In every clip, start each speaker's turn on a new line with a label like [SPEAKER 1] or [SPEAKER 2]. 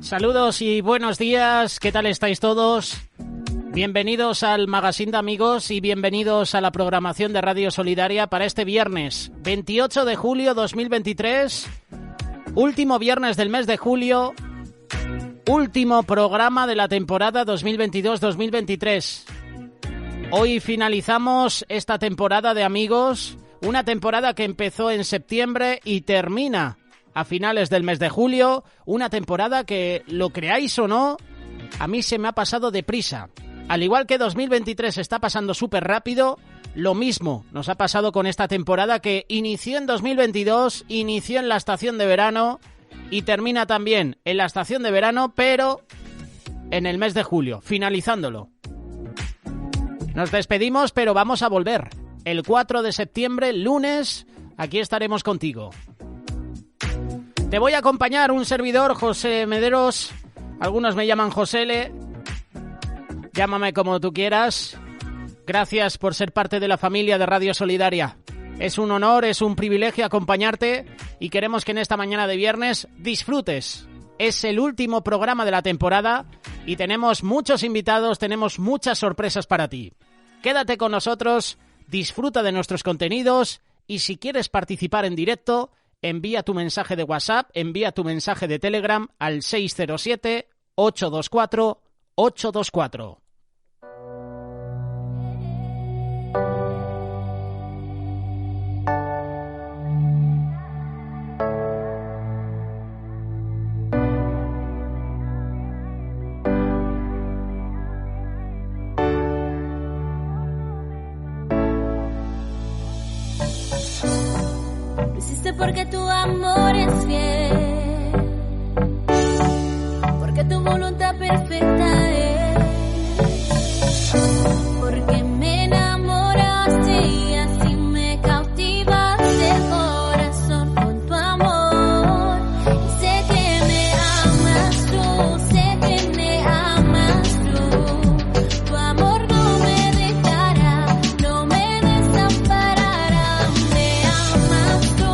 [SPEAKER 1] Saludos y buenos días, ¿qué tal estáis todos? Bienvenidos al Magazine de Amigos y bienvenidos a la programación de Radio Solidaria para este viernes 28 de julio 2023, último viernes del mes de julio, último programa de la temporada 2022-2023. Hoy finalizamos esta temporada de Amigos, una temporada que empezó en septiembre y termina a finales del mes de julio, una temporada que, lo creáis o no, a mí se me ha pasado deprisa. Al igual que 2023 está pasando súper rápido, lo mismo nos ha pasado con esta temporada que inició en 2022, inició en la estación de verano y termina también en la estación de verano, pero en el mes de julio, finalizándolo. Nos despedimos, pero vamos a volver. El 4 de septiembre, lunes, aquí estaremos contigo. Te voy a acompañar un servidor, José Mederos. Algunos me llaman Josele. Llámame como tú quieras. Gracias por ser parte de la familia de Radio Solidaria. Es un honor, es un privilegio acompañarte y queremos que en esta mañana de viernes disfrutes. Es el último programa de la temporada y tenemos muchos invitados, tenemos muchas sorpresas para ti. Quédate con nosotros, disfruta de nuestros contenidos y si quieres participar en directo, envía tu mensaje de WhatsApp, envía tu mensaje de Telegram al 607-824-824.
[SPEAKER 2] Porque tu amor es fiel, porque tu voluntad perfecta es, porque me enamoraste y así me cautivaste el corazón con tu amor. Y sé que me amas tú, sé que me amas tú. Tu amor no me dejará, no me desamparará. Me amas tú.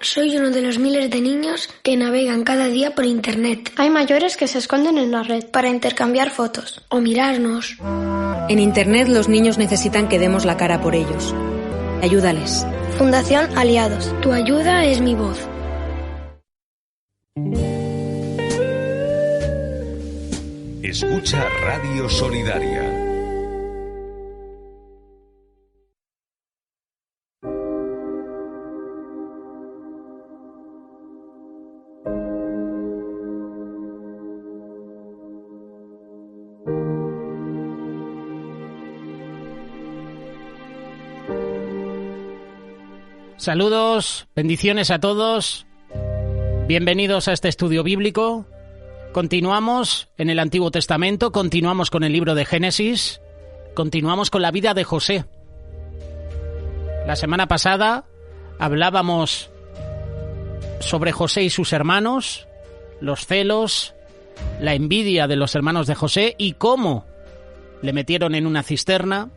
[SPEAKER 3] Soy uno de los miles de niños que navegan cada día por Internet.
[SPEAKER 4] Hay mayores que se esconden en la red
[SPEAKER 3] para intercambiar fotos o mirarnos.
[SPEAKER 5] En Internet los niños necesitan que demos la cara por ellos. Ayúdales.
[SPEAKER 3] Fundación Aliados. Tu ayuda es mi voz.
[SPEAKER 6] Escucha Radio Solidaria.
[SPEAKER 1] Saludos, bendiciones a todos. Bienvenidos a este estudio bíblico. Continuamos en el Antiguo Testamento, continuamos con el libro de Génesis, continuamos con la vida de José. La semana pasada hablábamos sobre José y sus hermanos, los celos, la envidia de los hermanos de José y cómo le metieron en una cisterna.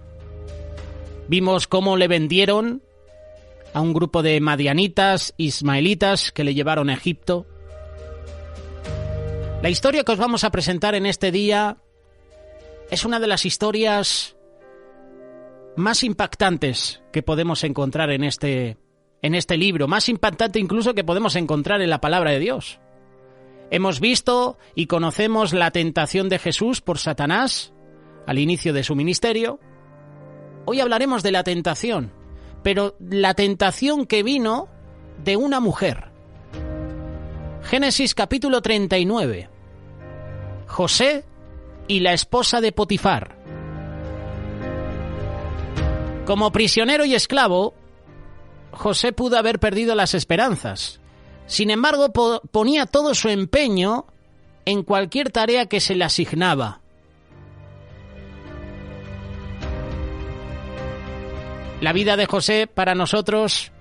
[SPEAKER 1] Vimos cómo le vendieron a un grupo de madianitas, ismaelitas, que le llevaron a Egipto. La historia que os vamos a presentar en este día es una de las historias más impactantes que podemos encontrar en este libro, más impactante incluso que podemos encontrar en la palabra de Dios. Hemos visto y conocemos la tentación de Jesús por Satanás al inicio de su ministerio. Hoy hablaremos de la tentación, pero la tentación que vino de una mujer. Génesis capítulo 39. José y la esposa de Potifar. Como prisionero y esclavo, José pudo haber perdido las esperanzas. Sin embargo, ponía todo su empeño en cualquier tarea que se le asignaba. La vida de José para nosotros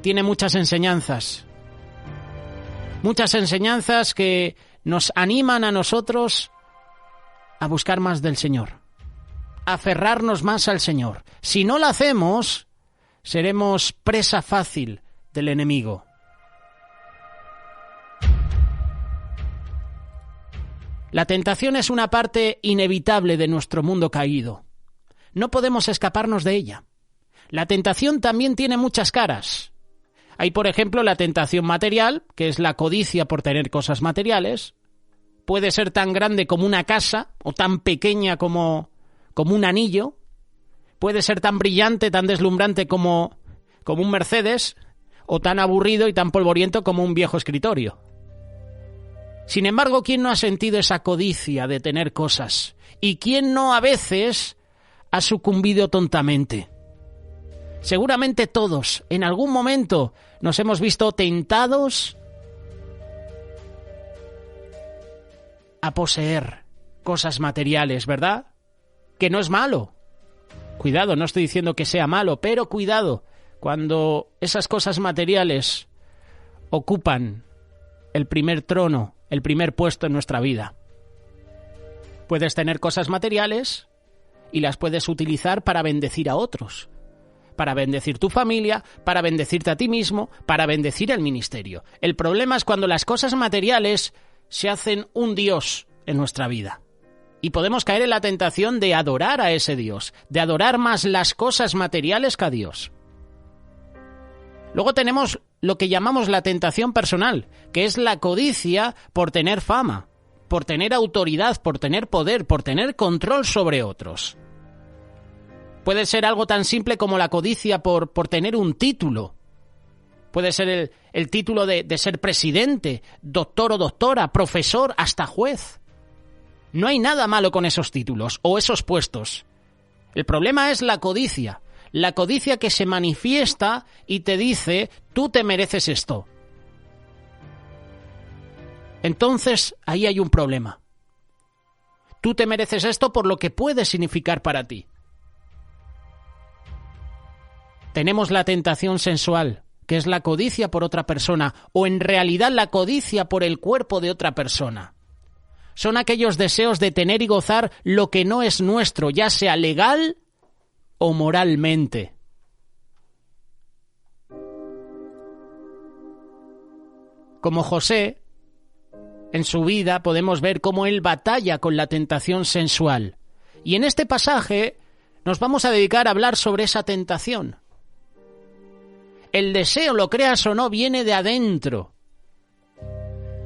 [SPEAKER 1] tiene muchas enseñanzas. Muchas enseñanzas que nos animan a nosotros a buscar más del Señor, a aferrarnos más al Señor. Si no lo hacemos, seremos presa fácil del enemigo. La tentación es una parte inevitable de nuestro mundo caído. No podemos escaparnos de ella. La tentación también tiene muchas caras. Hay, por ejemplo, la tentación material, que es la codicia por tener cosas materiales. Puede ser tan grande como una casa o tan pequeña como un anillo. Puede ser tan brillante, tan deslumbrante como un Mercedes, o tan aburrido y tan polvoriento como un viejo escritorio. Sin embargo, ¿quién no ha sentido esa codicia de tener cosas? ¿Y quién no a veces ha sucumbido tontamente? Seguramente todos, en algún momento, nos hemos visto tentados a poseer cosas materiales, ¿verdad? Que no es malo. Cuidado, no estoy diciendo que sea malo, pero cuidado, cuando esas cosas materiales ocupan el primer trono, el primer puesto en nuestra vida. Puedes tener cosas materiales y las puedes utilizar para bendecir a otros, para bendecir tu familia, para bendecirte a ti mismo, para bendecir el ministerio. El problema es cuando las cosas materiales se hacen un Dios en nuestra vida. Y podemos caer en la tentación de adorar a ese Dios, de adorar más las cosas materiales que a Dios. Luego tenemos lo que llamamos la tentación personal, que es la codicia por tener fama, por tener autoridad, por tener poder, por tener control sobre otros. Puede ser algo tan simple como la codicia por tener un título. Puede ser el título de ser presidente, doctor o doctora, profesor, hasta juez. No hay nada malo con esos títulos o esos puestos. El problema es la codicia que se manifiesta y te dice, tú te mereces esto. Entonces, ahí hay un problema. Tú te mereces esto por lo que puede significar para ti. Tenemos la tentación sensual, que es la codicia por otra persona, o en realidad la codicia por el cuerpo de otra persona. Son aquellos deseos de tener y gozar lo que no es nuestro, ya sea legal o moralmente. como José, en su vida podemos ver cómo él batalla con la tentación sensual. Y en este pasaje nos vamos a dedicar a hablar sobre esa tentación. El deseo, lo creas o no, viene de adentro.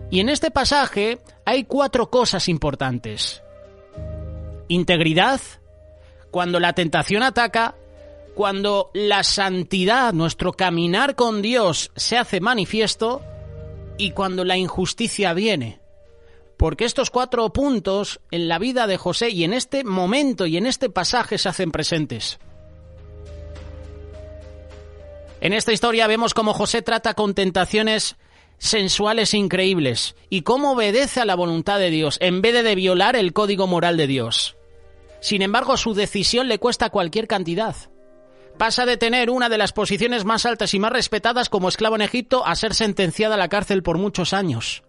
[SPEAKER 1] Y en este pasaje hay 4 cosas importantes. Integridad, cuando la tentación ataca, cuando la santidad, nuestro caminar con Dios, se hace manifiesto, y cuando la injusticia viene. Porque estos 4 puntos en la vida de José y en este momento y en este pasaje se hacen presentes. En esta historia vemos cómo José trata con tentaciones sensuales increíbles y cómo obedece a la voluntad de Dios en vez de violar el código moral de Dios. Sin embargo, su decisión le cuesta cualquier cantidad. Pasa de tener una de las posiciones más altas y más respetadas como esclavo en Egipto a ser sentenciada a la cárcel por muchos años.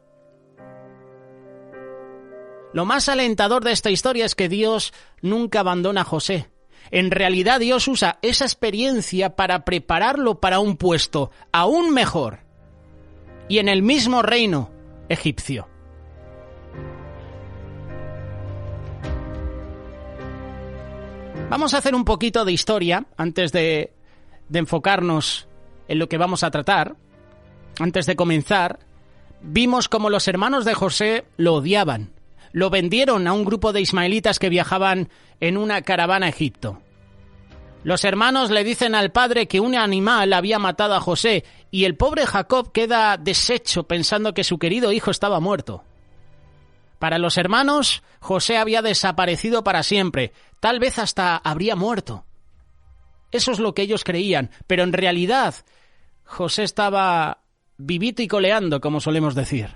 [SPEAKER 1] Lo más alentador de esta historia es que Dios nunca abandona a José. En realidad, Dios usa esa experiencia para prepararlo para un puesto aún mejor y en el mismo reino egipcio. Vamos a hacer un poquito de historia antes de enfocarnos en lo que vamos a tratar. Antes de comenzar, vimos cómo los hermanos de José lo odiaban. Lo vendieron a un grupo de ismaelitas que viajaban en una caravana a Egipto. Los hermanos le dicen al padre que un animal había matado a José y el pobre Jacob queda deshecho pensando que su querido hijo estaba muerto. Para los hermanos, José había desaparecido para siempre, tal vez hasta habría muerto. Eso es lo que ellos creían, pero en realidad José estaba vivito y coleando, como solemos decir.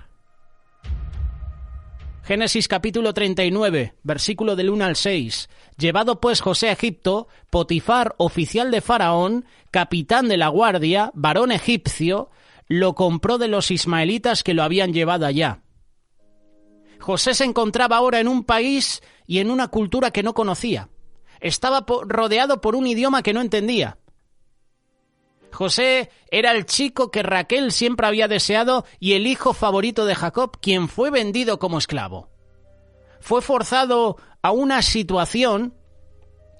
[SPEAKER 1] Génesis capítulo 39, versículo del 1 al 6. Llevado pues José a Egipto, Potifar, oficial de Faraón, capitán de la guardia, varón egipcio, lo compró de los ismaelitas que lo habían llevado allá. José se encontraba ahora en un país y en una cultura que no conocía. Estaba rodeado por un idioma que no entendía. José era el chico que Raquel siempre había deseado y el hijo favorito de Jacob, quien fue vendido como esclavo. Fue forzado a una situación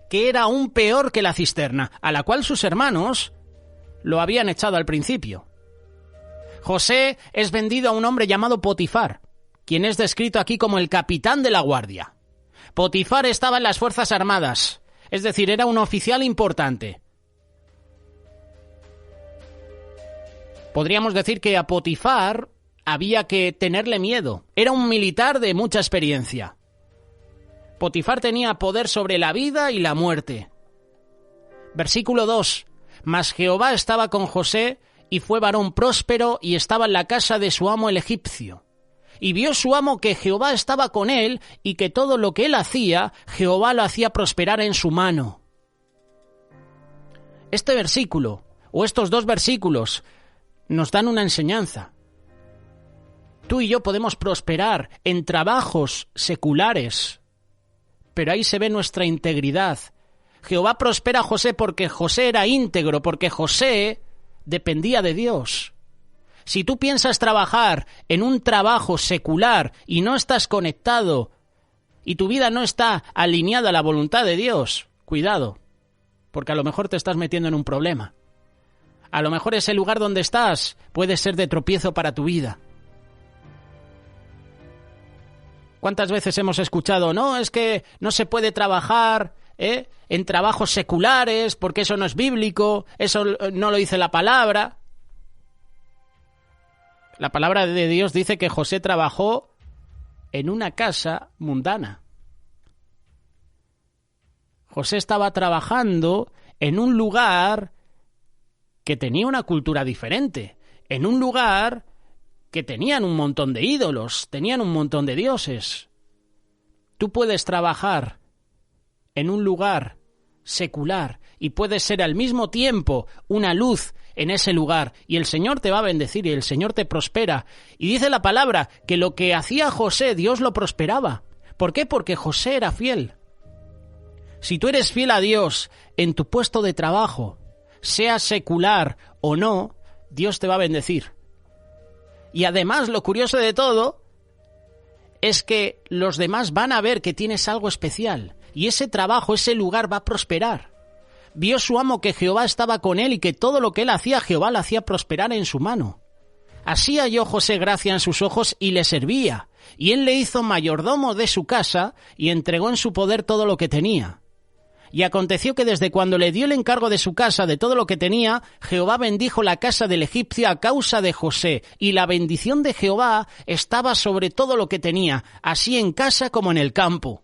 [SPEAKER 1] que era aún peor que la cisterna, a la cual sus hermanos lo habían echado al principio. José es vendido a un hombre llamado Potifar, quien es descrito aquí como el capitán de la guardia. Potifar estaba en las Fuerzas Armadas, es decir, era un oficial importante. Podríamos decir que a Potifar había que tenerle miedo. Era un militar de mucha experiencia. Potifar tenía poder sobre la vida y la muerte. Versículo 2. Mas Jehová estaba con José y fue varón próspero y estaba en la casa de su amo el egipcio. Y vio su amo que Jehová estaba con él y que todo lo que él hacía, Jehová lo hacía prosperar en su mano. Este versículo, o estos 2 versículos, nos dan una enseñanza. Tú y yo podemos prosperar en trabajos seculares, pero ahí se ve nuestra integridad. Jehová prospera a José porque José era íntegro, porque José dependía de Dios. Si tú piensas trabajar en un trabajo secular y no estás conectado y tu vida no está alineada a la voluntad de Dios, cuidado, porque a lo mejor te estás metiendo en un problema. A lo mejor ese lugar donde estás puede ser de tropiezo para tu vida. ¿Cuántas veces hemos escuchado, no, es que no se puede trabajar en trabajos seculares porque eso no es bíblico, eso no lo dice la palabra? La palabra de Dios dice que José trabajó en una casa mundana. José estaba trabajando en un lugar que tenía una cultura diferente, en un lugar que tenían un montón de ídolos, tenían un montón de dioses. Tú puedes trabajar en un lugar secular y puedes ser al mismo tiempo una luz en ese lugar y el Señor te va a bendecir y el Señor te prospera. Y dice la palabra que lo que hacía José, Dios lo prosperaba. ¿Por qué? Porque José era fiel. Si tú eres fiel a Dios en tu puesto de trabajo, sea secular o no, Dios te va a bendecir. Y además, lo curioso de todo es que los demás van a ver que tienes algo especial. Y ese trabajo, ese lugar va a prosperar. Vio su amo que Jehová estaba con él y que todo lo que él hacía, Jehová lo hacía prosperar en su mano. Así halló José gracia en sus ojos y le servía. Y él le hizo mayordomo de su casa y entregó en su poder todo lo que tenía. Y aconteció que desde cuando le dio el encargo de su casa, de todo lo que tenía, Jehová bendijo la casa del egipcio a causa de José, y la bendición de Jehová estaba sobre todo lo que tenía, así en casa como en el campo.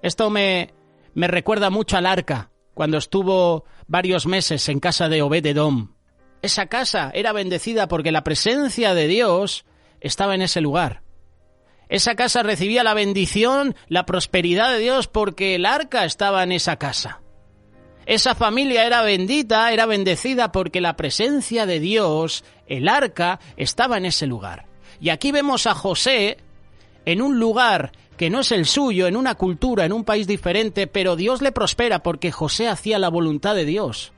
[SPEAKER 1] Esto me recuerda mucho al arca, cuando estuvo varios meses en casa de Obed-edom. Esa casa era bendecida porque la presencia de Dios estaba en ese lugar. Esa casa recibía la bendición, la prosperidad de Dios porque el arca estaba en esa casa. Esa familia era bendita, era bendecida porque la presencia de Dios, el arca, estaba en ese lugar. Y aquí vemos a José en un lugar que no es el suyo, en una cultura, en un país diferente, pero Dios le prospera porque José hacía la voluntad de Dios.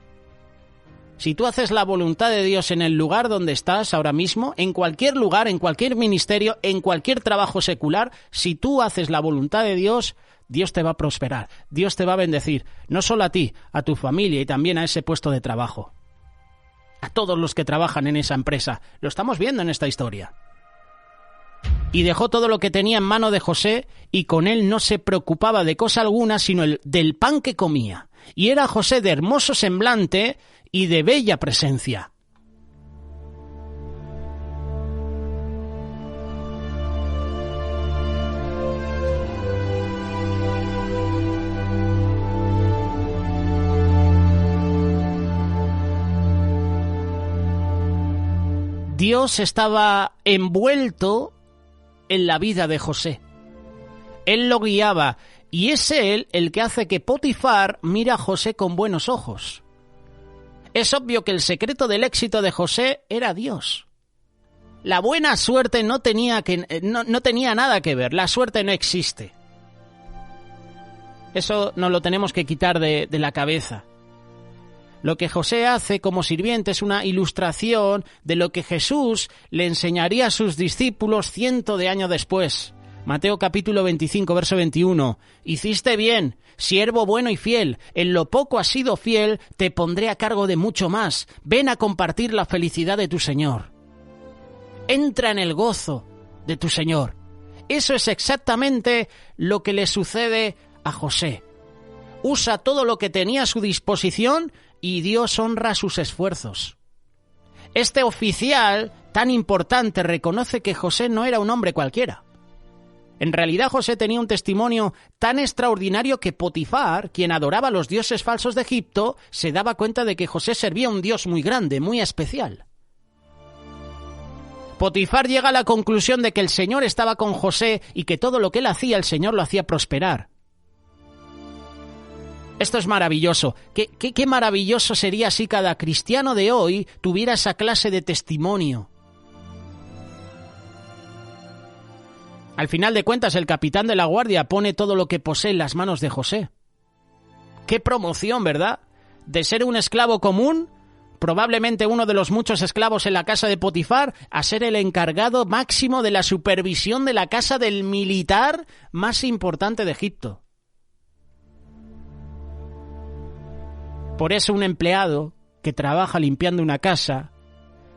[SPEAKER 1] Si tú haces la voluntad de Dios en el lugar donde estás ahora mismo, en cualquier lugar, en cualquier ministerio, en cualquier trabajo secular, si tú haces la voluntad de Dios, Dios te va a prosperar, Dios te va a bendecir, no solo a ti, a tu familia y también a ese puesto de trabajo. A todos los que trabajan en esa empresa. Lo estamos viendo en esta historia. Y dejó todo lo que tenía en mano de José, y con él no se preocupaba de cosa alguna, sino del pan que comía. Y era José de hermoso semblante y de bella presencia. Dios estaba envuelto en la vida de José. Él lo guiaba, y es él el que hace que Potifar mire a José con buenos ojos. Es obvio que el secreto del éxito de José era Dios. La buena suerte no tenía nada que ver, la suerte no existe. Eso nos lo tenemos que quitar de la cabeza. Lo que José hace como sirviente es una ilustración de lo que Jesús le enseñaría a sus discípulos 100 años después. Mateo capítulo 25, verso 21. Hiciste bien, siervo bueno y fiel. En lo poco has sido fiel, te pondré a cargo de mucho más. Ven a compartir la felicidad de tu Señor. Entra en el gozo de tu Señor. Eso es exactamente lo que le sucede a José. Usa todo lo que tenía a su disposición y Dios honra sus esfuerzos. Este oficial tan importante reconoce que José no era un hombre cualquiera. En realidad José tenía un testimonio tan extraordinario que Potifar, quien adoraba a los dioses falsos de Egipto, se daba cuenta de que José servía a un Dios muy grande, muy especial. Potifar llega a la conclusión de que el Señor estaba con José y que todo lo que él hacía, el Señor lo hacía prosperar. Esto es maravilloso. ¿Qué maravilloso sería si cada cristiano de hoy tuviera esa clase de testimonio? Al final de cuentas, el capitán de la guardia pone todo lo que posee en las manos de José. ¡Qué promoción!, ¿verdad? De ser un esclavo común, probablemente uno de los muchos esclavos en la casa de Potifar, a ser el encargado máximo de la supervisión de la casa del militar más importante de Egipto. Por eso un empleado que trabaja limpiando una casa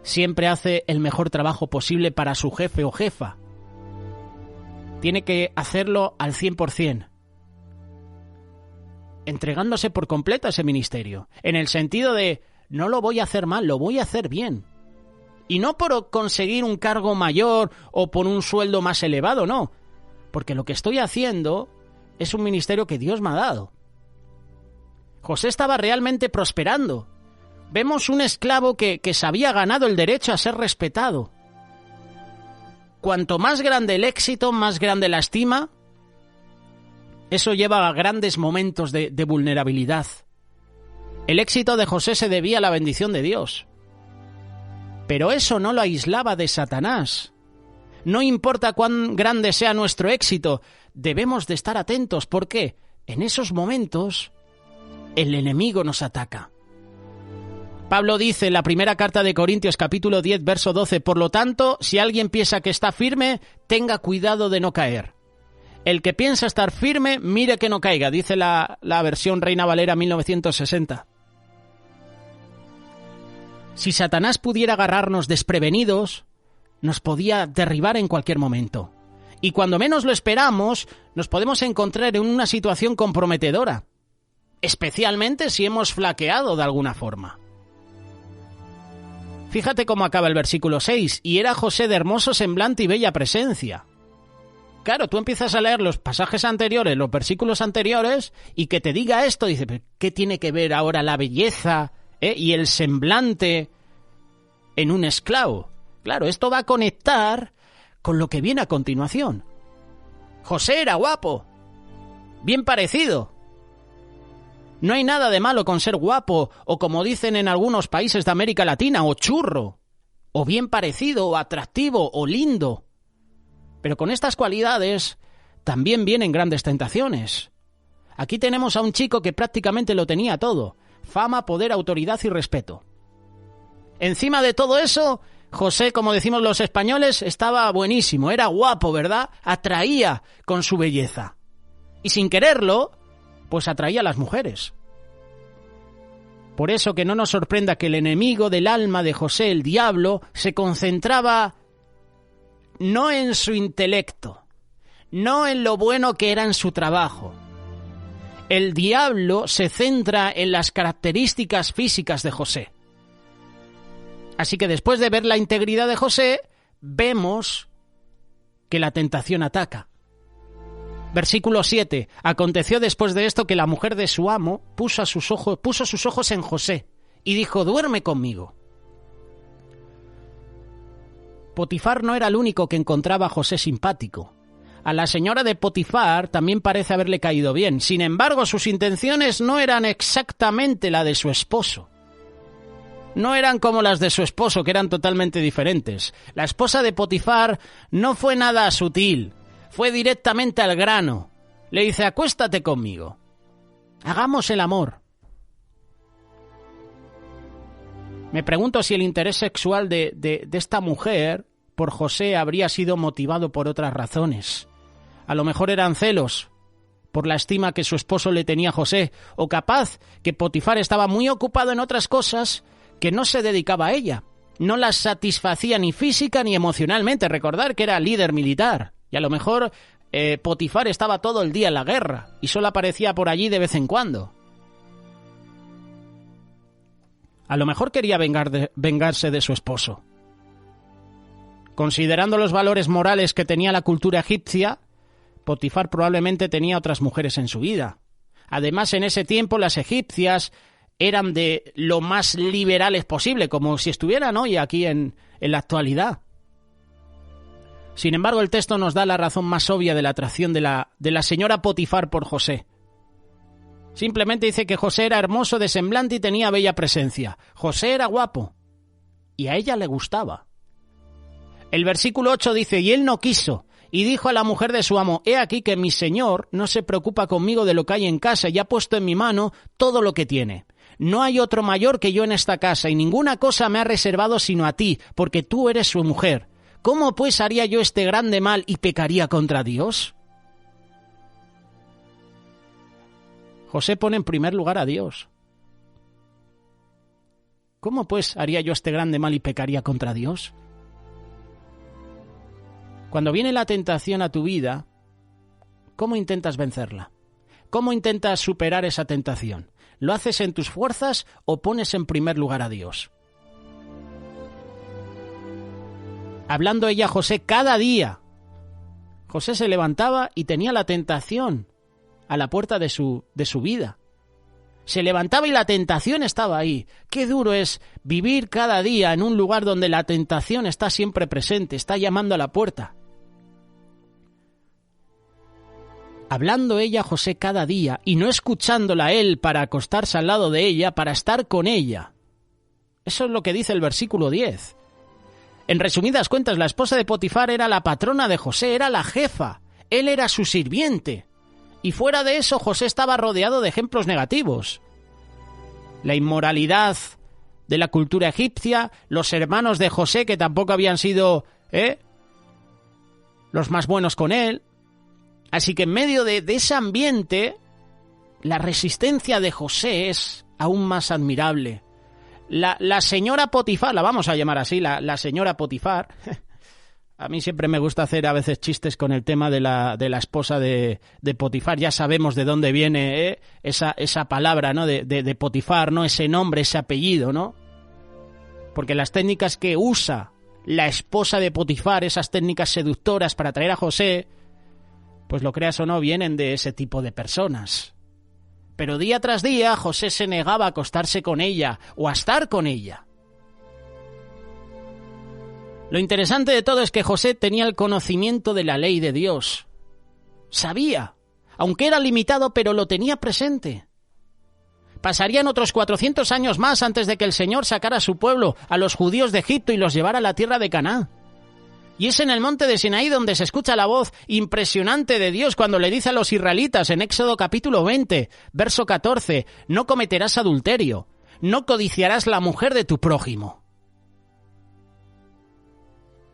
[SPEAKER 1] siempre hace el mejor trabajo posible para su jefe o jefa. Tiene que hacerlo al 100%, entregándose por completo a ese ministerio, en el sentido de no lo voy a hacer mal, lo voy a hacer bien. Y no por conseguir un cargo mayor o por un sueldo más elevado, no, porque lo que estoy haciendo es un ministerio que Dios me ha dado. José estaba realmente prosperando. Vemos un esclavo que se había ganado el derecho a ser respetado. Cuanto más grande el éxito, más grande la estima, eso lleva a grandes momentos de vulnerabilidad. El éxito de José se debía a la bendición de Dios. Pero eso no lo aislaba de Satanás. No importa cuán grande sea nuestro éxito, debemos de estar atentos porque en esos momentos el enemigo nos ataca. Pablo dice en la primera carta de Corintios, capítulo 10, verso 12, por lo tanto, si alguien piensa que está firme, tenga cuidado de no caer. El que piensa estar firme, mire que no caiga, dice la versión Reina Valera 1960. Si Satanás pudiera agarrarnos desprevenidos, nos podía derribar en cualquier momento. Y cuando menos lo esperamos, nos podemos encontrar en una situación comprometedora, especialmente si hemos flaqueado de alguna forma. Fíjate cómo acaba el versículo 6. Y era José de hermoso semblante y bella presencia. Claro, tú empiezas a leer los pasajes anteriores, los versículos anteriores, y que te diga esto, dice, ¿qué tiene que ver ahora la belleza y el semblante en un esclavo? Claro, esto va a conectar con lo que viene a continuación. José era guapo, bien parecido. No hay nada de malo con ser guapo, o como dicen en algunos países de América Latina, o churro, o bien parecido, o atractivo, o lindo. Pero con estas cualidades también vienen grandes tentaciones. Aquí tenemos a un chico que prácticamente lo tenía todo: fama, poder, autoridad y respeto. Encima de todo eso, José, como decimos los españoles, estaba buenísimo, era guapo, ¿verdad? Atraía con su belleza. Y sin quererlo, pues atraía a las mujeres. Por eso que no nos sorprenda que el enemigo del alma de José, el diablo, se concentraba no en su intelecto, no en lo bueno que era en su trabajo. El diablo se centra en las características físicas de José. Así que después de ver la integridad de José, vemos que la tentación ataca. Versículo 7. Aconteció después de esto que la mujer de su amo puso sus ojos en José y dijo: duerme conmigo. Potifar no era el único que encontraba a José simpático. A la señora de Potifar también parece haberle caído bien. Sin embargo, sus intenciones no eran exactamente la de su esposo. No eran como las de su esposo, que eran totalmente diferentes. La esposa de Potifar no fue nada sutil. Fue directamente al grano. Le dice: acuéstate conmigo. Hagamos el amor. Me pregunto si el interés sexual de esta mujer por José habría sido motivado por otras razones. A lo mejor eran celos por la estima que su esposo le tenía a José, o capaz que Potifar estaba muy ocupado en otras cosas que no se dedicaba a ella. No las satisfacía ni física ni emocionalmente. Recordar que era líder militar. Y a lo mejor Potifar estaba todo el día en la guerra y solo aparecía por allí de vez en cuando. A lo mejor quería vengarse de su esposo. Considerando los valores morales que tenía la cultura egipcia, Potifar probablemente tenía otras mujeres en su vida. Además, en ese tiempo las egipcias eran de lo más liberales posible, como si estuvieran hoy aquí en la actualidad. Sin embargo, el texto nos da la razón más obvia de la atracción de la señora Potifar por José. Simplemente dice que José era hermoso de semblante y tenía bella presencia. José era guapo y a ella le gustaba. El versículo 8 dice: y él no quiso, y dijo a la mujer de su amo: he aquí que mi señor no se preocupa conmigo de lo que hay en casa y ha puesto en mi mano todo lo que tiene. No hay otro mayor que yo en esta casa y ninguna cosa me ha reservado sino a ti, porque tú eres su mujer. ¿Cómo pues haría yo este grande mal y pecaría contra Dios? José pone en primer lugar a Dios. ¿Cómo pues haría yo este grande mal y pecaría contra Dios? Cuando viene la tentación a tu vida, ¿cómo intentas vencerla? ¿Cómo intentas superar esa tentación? ¿Lo haces en tus fuerzas o pones en primer lugar a Dios? Hablando ella a José cada día. José se levantaba y tenía la tentación a la puerta de su vida. Se levantaba y la tentación estaba ahí. Qué duro es vivir cada día en un lugar donde la tentación está siempre presente, está llamando a la puerta. Hablando ella a José cada día y no escuchándola a él para acostarse al lado de ella, para estar con ella. Eso es lo que dice el versículo 10. En resumidas cuentas, la esposa de Potifar era la patrona de José, era la jefa. Él era su sirviente. Y fuera de eso, José estaba rodeado de ejemplos negativos. La inmoralidad de la cultura egipcia, los hermanos de José, que tampoco habían sido los más buenos con él. Así que en medio de ese ambiente, la resistencia de José es aún más admirable. La señora Potifar, la vamos a llamar así, la señora Potifar. A mí siempre me gusta hacer a veces chistes con el tema de la esposa de Potifar. Ya sabemos de dónde viene esa palabra, ¿no? De Potifar, ¿no? Ese nombre, ese apellido, ¿no? Porque las técnicas que usa la esposa de Potifar, esas técnicas seductoras para atraer a José, pues lo creas o no, vienen de ese tipo de personas. Pero día tras día José se negaba a acostarse con ella o a estar con ella. Lo interesante de todo es que José tenía el conocimiento de la ley de Dios. Sabía, aunque era limitado, pero lo tenía presente. Pasarían otros 400 años más antes de que el Señor sacara a su pueblo, a los judíos de Egipto, y los llevara a la tierra de Canaán. Y es en el monte de Sinaí donde se escucha la voz impresionante de Dios cuando le dice a los israelitas en Éxodo capítulo 20, verso 14, no cometerás adulterio, no codiciarás la mujer de tu prójimo.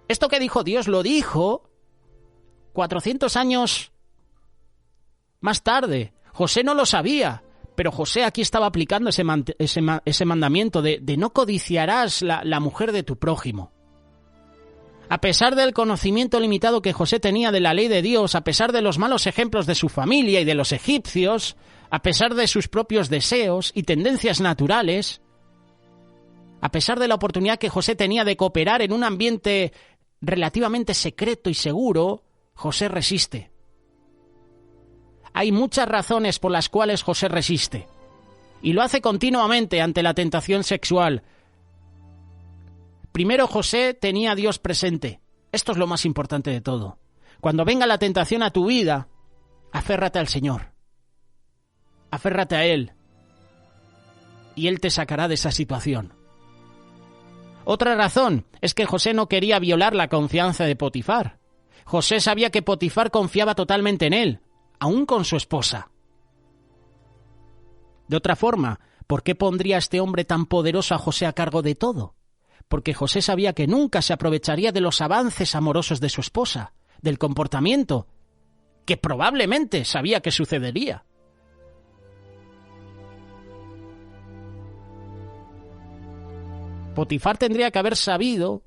[SPEAKER 1] Esto que dijo Dios lo dijo 400 años más tarde. José no lo sabía, pero José aquí estaba aplicando ese mandamiento de no codiciarás la mujer de tu prójimo. A pesar del conocimiento limitado que José tenía de la ley de Dios, a pesar de los malos ejemplos de su familia y de los egipcios, a pesar de sus propios deseos y tendencias naturales, a pesar de la oportunidad que José tenía de cooperar en un ambiente relativamente secreto y seguro, José resiste. Hay muchas razones por las cuales José resiste, y lo hace continuamente ante la tentación sexual. Primero, José tenía a Dios presente. Esto es lo más importante de todo. Cuando venga la tentación a tu vida, aférrate al Señor. Aférrate a Él. Y Él te sacará de esa situación. Otra razón es que José no quería violar la confianza de Potifar. José sabía que Potifar confiaba totalmente en él, aún con su esposa. De otra forma, ¿por qué pondría a este hombre tan poderoso a José a cargo de todo? Porque José sabía que nunca se aprovecharía de los avances amorosos de su esposa, del comportamiento, que probablemente sabía que sucedería. Potifar tendría que haber sabido,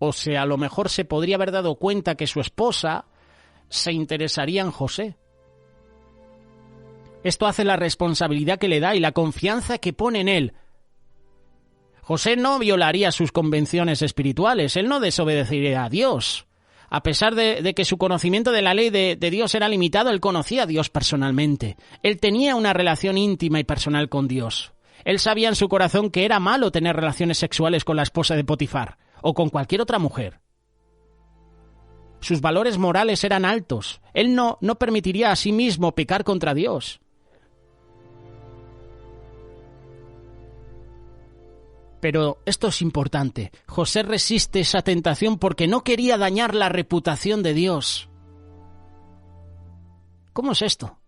[SPEAKER 1] o sea, a lo mejor se podría haber dado cuenta que su esposa se interesaría en José. Esto hace la responsabilidad que le da y la confianza que pone en él. José no violaría sus convenciones espirituales, él no desobedecería a Dios. A pesar de que su conocimiento de la ley de Dios era limitado, él conocía a Dios personalmente. Él tenía una relación íntima y personal con Dios. Él sabía en su corazón que era malo tener relaciones sexuales con la esposa de Potifar o con cualquier otra mujer. Sus valores morales eran altos. Él no permitiría a sí mismo pecar contra Dios. Pero esto es importante. José resiste esa tentación porque no quería dañar la reputación de Dios. ¿Cómo es esto?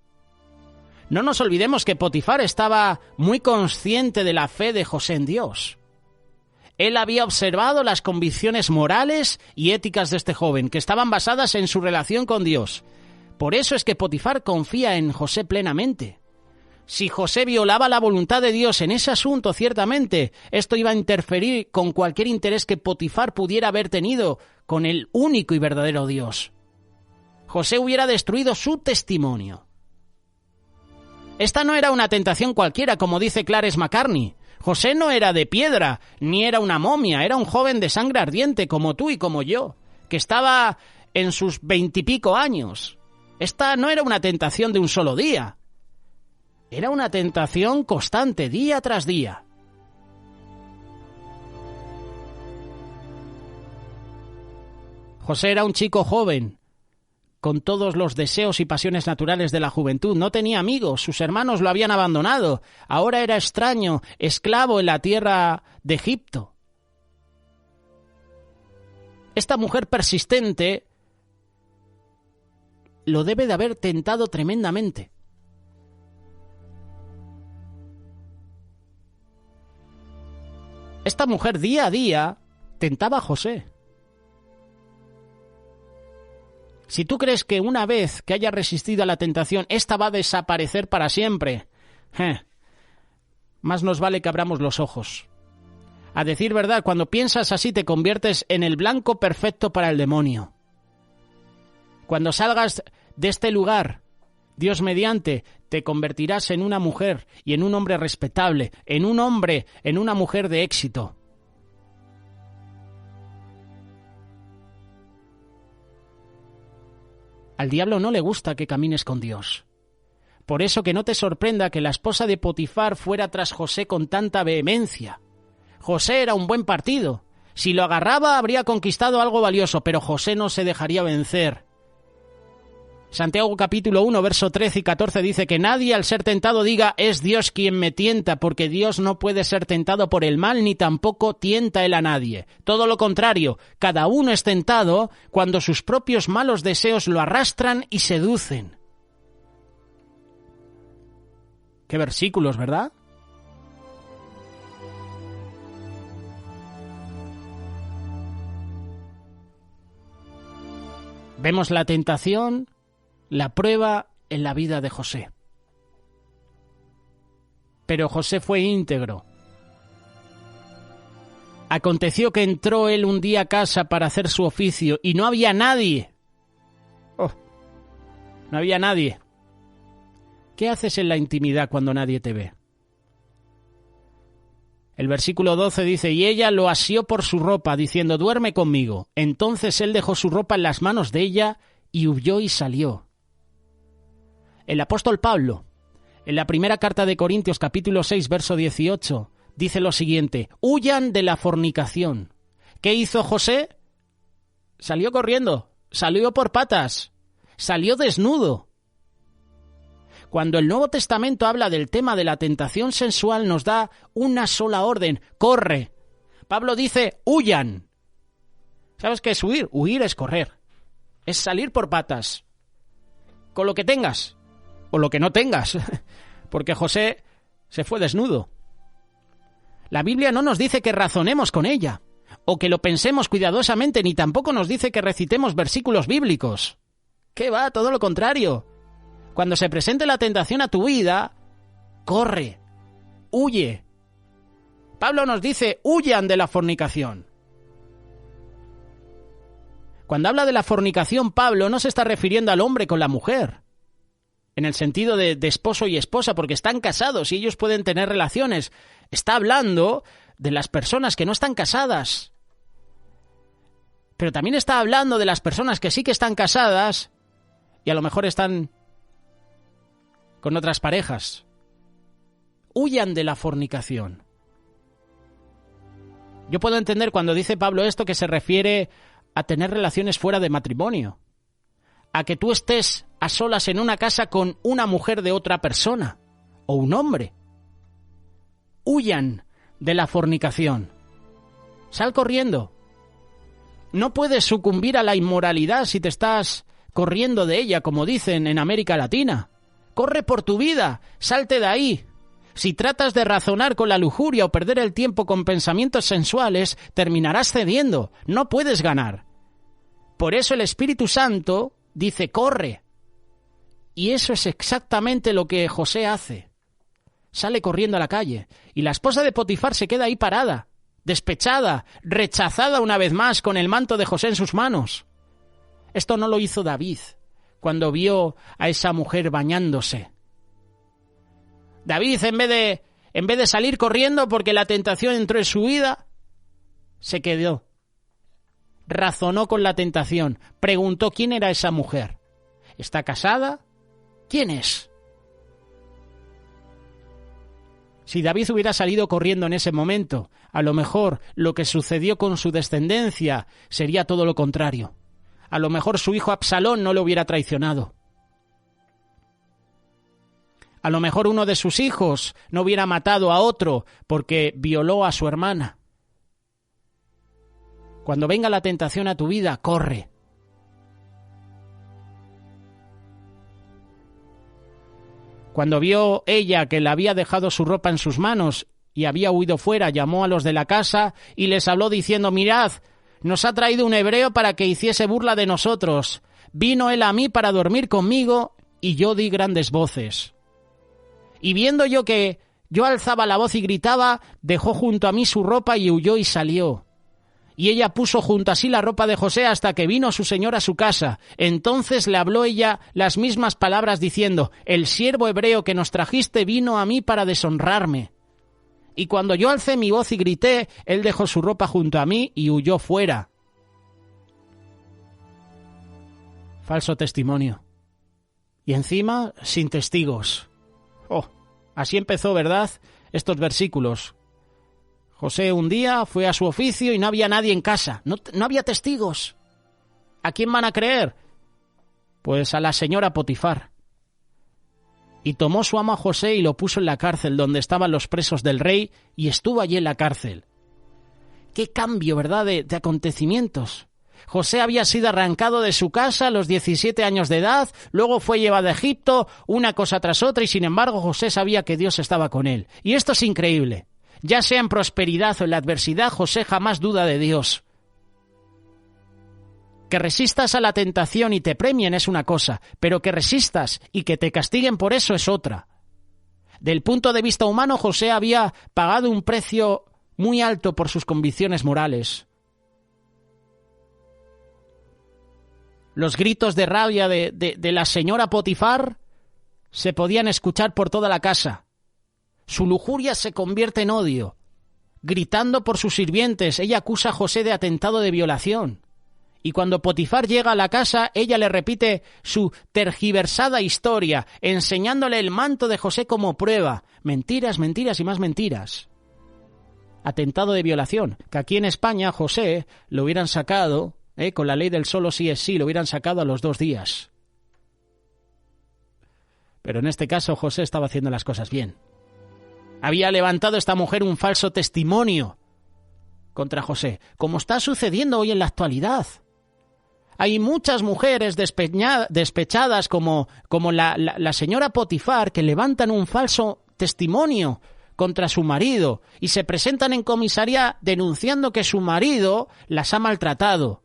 [SPEAKER 1] No nos olvidemos que Potifar estaba muy consciente de la fe de José en Dios. Él había observado las convicciones morales y éticas de este joven, que estaban basadas en su relación con Dios. Por eso es que Potifar confía en José plenamente. Si José violaba la voluntad de Dios en ese asunto, ciertamente, esto iba a interferir con cualquier interés que Potifar pudiera haber tenido con el único y verdadero Dios. José hubiera destruido su testimonio. Esta no era una tentación cualquiera, como dice Clarence McCartney. José no era de piedra, ni era una momia, era un joven de sangre ardiente, como tú y como yo, que estaba en sus 20 y pico años. Esta no era una tentación de un solo día. Era una tentación constante, día tras día. José era un chico joven, con todos los deseos y pasiones naturales de la juventud. No tenía amigos, sus hermanos lo habían abandonado. Ahora era extraño, esclavo en la tierra de Egipto. Esta mujer persistente lo debe de haber tentado tremendamente. Esta mujer día a día tentaba a José. Si tú crees que una vez que haya resistido a la tentación, esta va a desaparecer para siempre, más nos vale que abramos los ojos. A decir verdad, cuando piensas así te conviertes en el blanco perfecto para el demonio. Cuando salgas de este lugar, Dios mediante, te convertirás en una mujer y en un hombre respetable, en un hombre, en una mujer de éxito. Al diablo no le gusta que camines con Dios. Por eso que no te sorprenda que la esposa de Potifar fuera tras José con tanta vehemencia. José era un buen partido. Si lo agarraba habría conquistado algo valioso, pero José no se dejaría vencer. Santiago capítulo 1, verso 13 y 14 dice que nadie al ser tentado diga es Dios quien me tienta, porque Dios no puede ser tentado por el mal ni tampoco tienta él a nadie. Todo lo contrario, cada uno es tentado cuando sus propios malos deseos lo arrastran y seducen. Qué versículos, ¿verdad? Vemos la tentación, la prueba en la vida de José. Pero José fue íntegro. Aconteció que entró él un día a casa para hacer su oficio y no había nadie. No había nadie. ¿Qué haces en la intimidad cuando nadie te ve? El versículo 12 dice, y ella lo asió por su ropa, diciendo, duerme conmigo. Entonces él dejó su ropa en las manos de ella y huyó y salió. El apóstol Pablo, en la primera carta de Corintios, capítulo 6, verso 18, dice lo siguiente, huyan de la fornicación. ¿Qué hizo José? Salió corriendo, salió por patas, salió desnudo. Cuando el Nuevo Testamento habla del tema de la tentación sensual, nos da una sola orden, corre. Pablo dice, huyan. ¿Sabes qué es huir? Huir es correr, es salir por patas, con lo que tengas. O lo que no tengas, porque José se fue desnudo. La Biblia no nos dice que razonemos con ella, o que lo pensemos cuidadosamente, ni tampoco nos dice que recitemos versículos bíblicos. ¿Qué va? Todo lo contrario. Cuando se presente la tentación a tu vida, corre, huye. Pablo nos dice, huyan de la fornicación. Cuando habla de la fornicación, Pablo no se está refiriendo al hombre con la mujer, en el sentido de esposo y esposa, porque están casados y ellos pueden tener relaciones. Está hablando de las personas que no están casadas. Pero también está hablando de las personas que sí que están casadas y a lo mejor están con otras parejas. Huyan de la fornicación. Yo puedo entender cuando dice Pablo esto que se refiere a tener relaciones fuera de matrimonio, a que tú estés a solas en una casa con una mujer de otra persona o un hombre. Huyan de la fornicación. Sal corriendo. No puedes sucumbir a la inmoralidad si te estás corriendo de ella, como dicen en América Latina. Corre por tu vida, salte de ahí. Si tratas de razonar con la lujuria o perder el tiempo con pensamientos sensuales, terminarás cediendo. No puedes ganar. Por eso el Espíritu Santo dice, corre. Y eso es exactamente lo que José hace. Sale corriendo a la calle y la esposa de Potifar se queda ahí parada, despechada, rechazada una vez más con el manto de José en sus manos. Esto no lo hizo David cuando vio a esa mujer bañándose. David, en vez de salir corriendo porque la tentación entró en su vida, se quedó. Razonó con la tentación, preguntó quién era esa mujer. ¿Está casada? ¿Quién es? Si David hubiera salido corriendo en ese momento, a lo mejor lo que sucedió con su descendencia sería todo lo contrario. A lo mejor su hijo Absalón no lo hubiera traicionado. A lo mejor uno de sus hijos no hubiera matado a otro porque violó a su hermana. Cuando venga la tentación a tu vida, corre. Cuando vio ella que le había dejado su ropa en sus manos y había huido fuera, llamó a los de la casa y les habló diciendo: mirad, nos ha traído un hebreo para que hiciese burla de nosotros. Vino él a mí para dormir conmigo y yo di grandes voces. Y viendo yo que yo alzaba la voz y gritaba, dejó junto a mí su ropa y huyó y salió. Y ella puso junto a sí la ropa de José hasta que vino su señor a su casa. Entonces le habló ella las mismas palabras diciendo: el siervo hebreo que nos trajiste vino a mí para deshonrarme. Y cuando yo alcé mi voz y grité, él dejó su ropa junto a mí y huyó fuera. Falso testimonio. Y encima, sin testigos. Oh, así empezó, ¿verdad?, estos versículos. José un día fue a su oficio y no había nadie en casa. No había testigos. ¿A quién van a creer? Pues a la señora Potifar. Y tomó su amo a José y lo puso en la cárcel donde estaban los presos del rey, y estuvo allí en la cárcel. ¡Qué cambio!, ¿verdad?, de acontecimientos. José había sido arrancado de su casa a los 17 años de edad, luego fue llevado a Egipto, una cosa tras otra, y sin embargo José sabía que Dios estaba con él. Y esto es increíble. Ya sea en prosperidad o en la adversidad, José jamás duda de Dios. Que resistas a la tentación y te premien es una cosa, pero que resistas y que te castiguen por eso es otra. Del punto de vista humano, José había pagado un precio muy alto por sus convicciones morales. Los gritos de rabia de la señora Potifar se podían escuchar por toda la casa. Su lujuria se convierte en odio. Gritando por sus sirvientes, ella acusa a José de atentado de violación. Y cuando Potifar llega a la casa, ella le repite su tergiversada historia, enseñándole el manto de José como prueba. Mentiras, mentiras y más mentiras. Atentado de violación, que aquí en España José lo hubieran sacado, con la ley del solo sí es sí, lo hubieran sacado a los 2 días. Pero en este caso José estaba haciendo las cosas bien. Había levantado esta mujer un falso testimonio contra José, como está sucediendo hoy en la actualidad. Hay muchas mujeres despechadas como la señora Potifar que levantan un falso testimonio contra su marido y se presentan en comisaría denunciando que su marido las ha maltratado.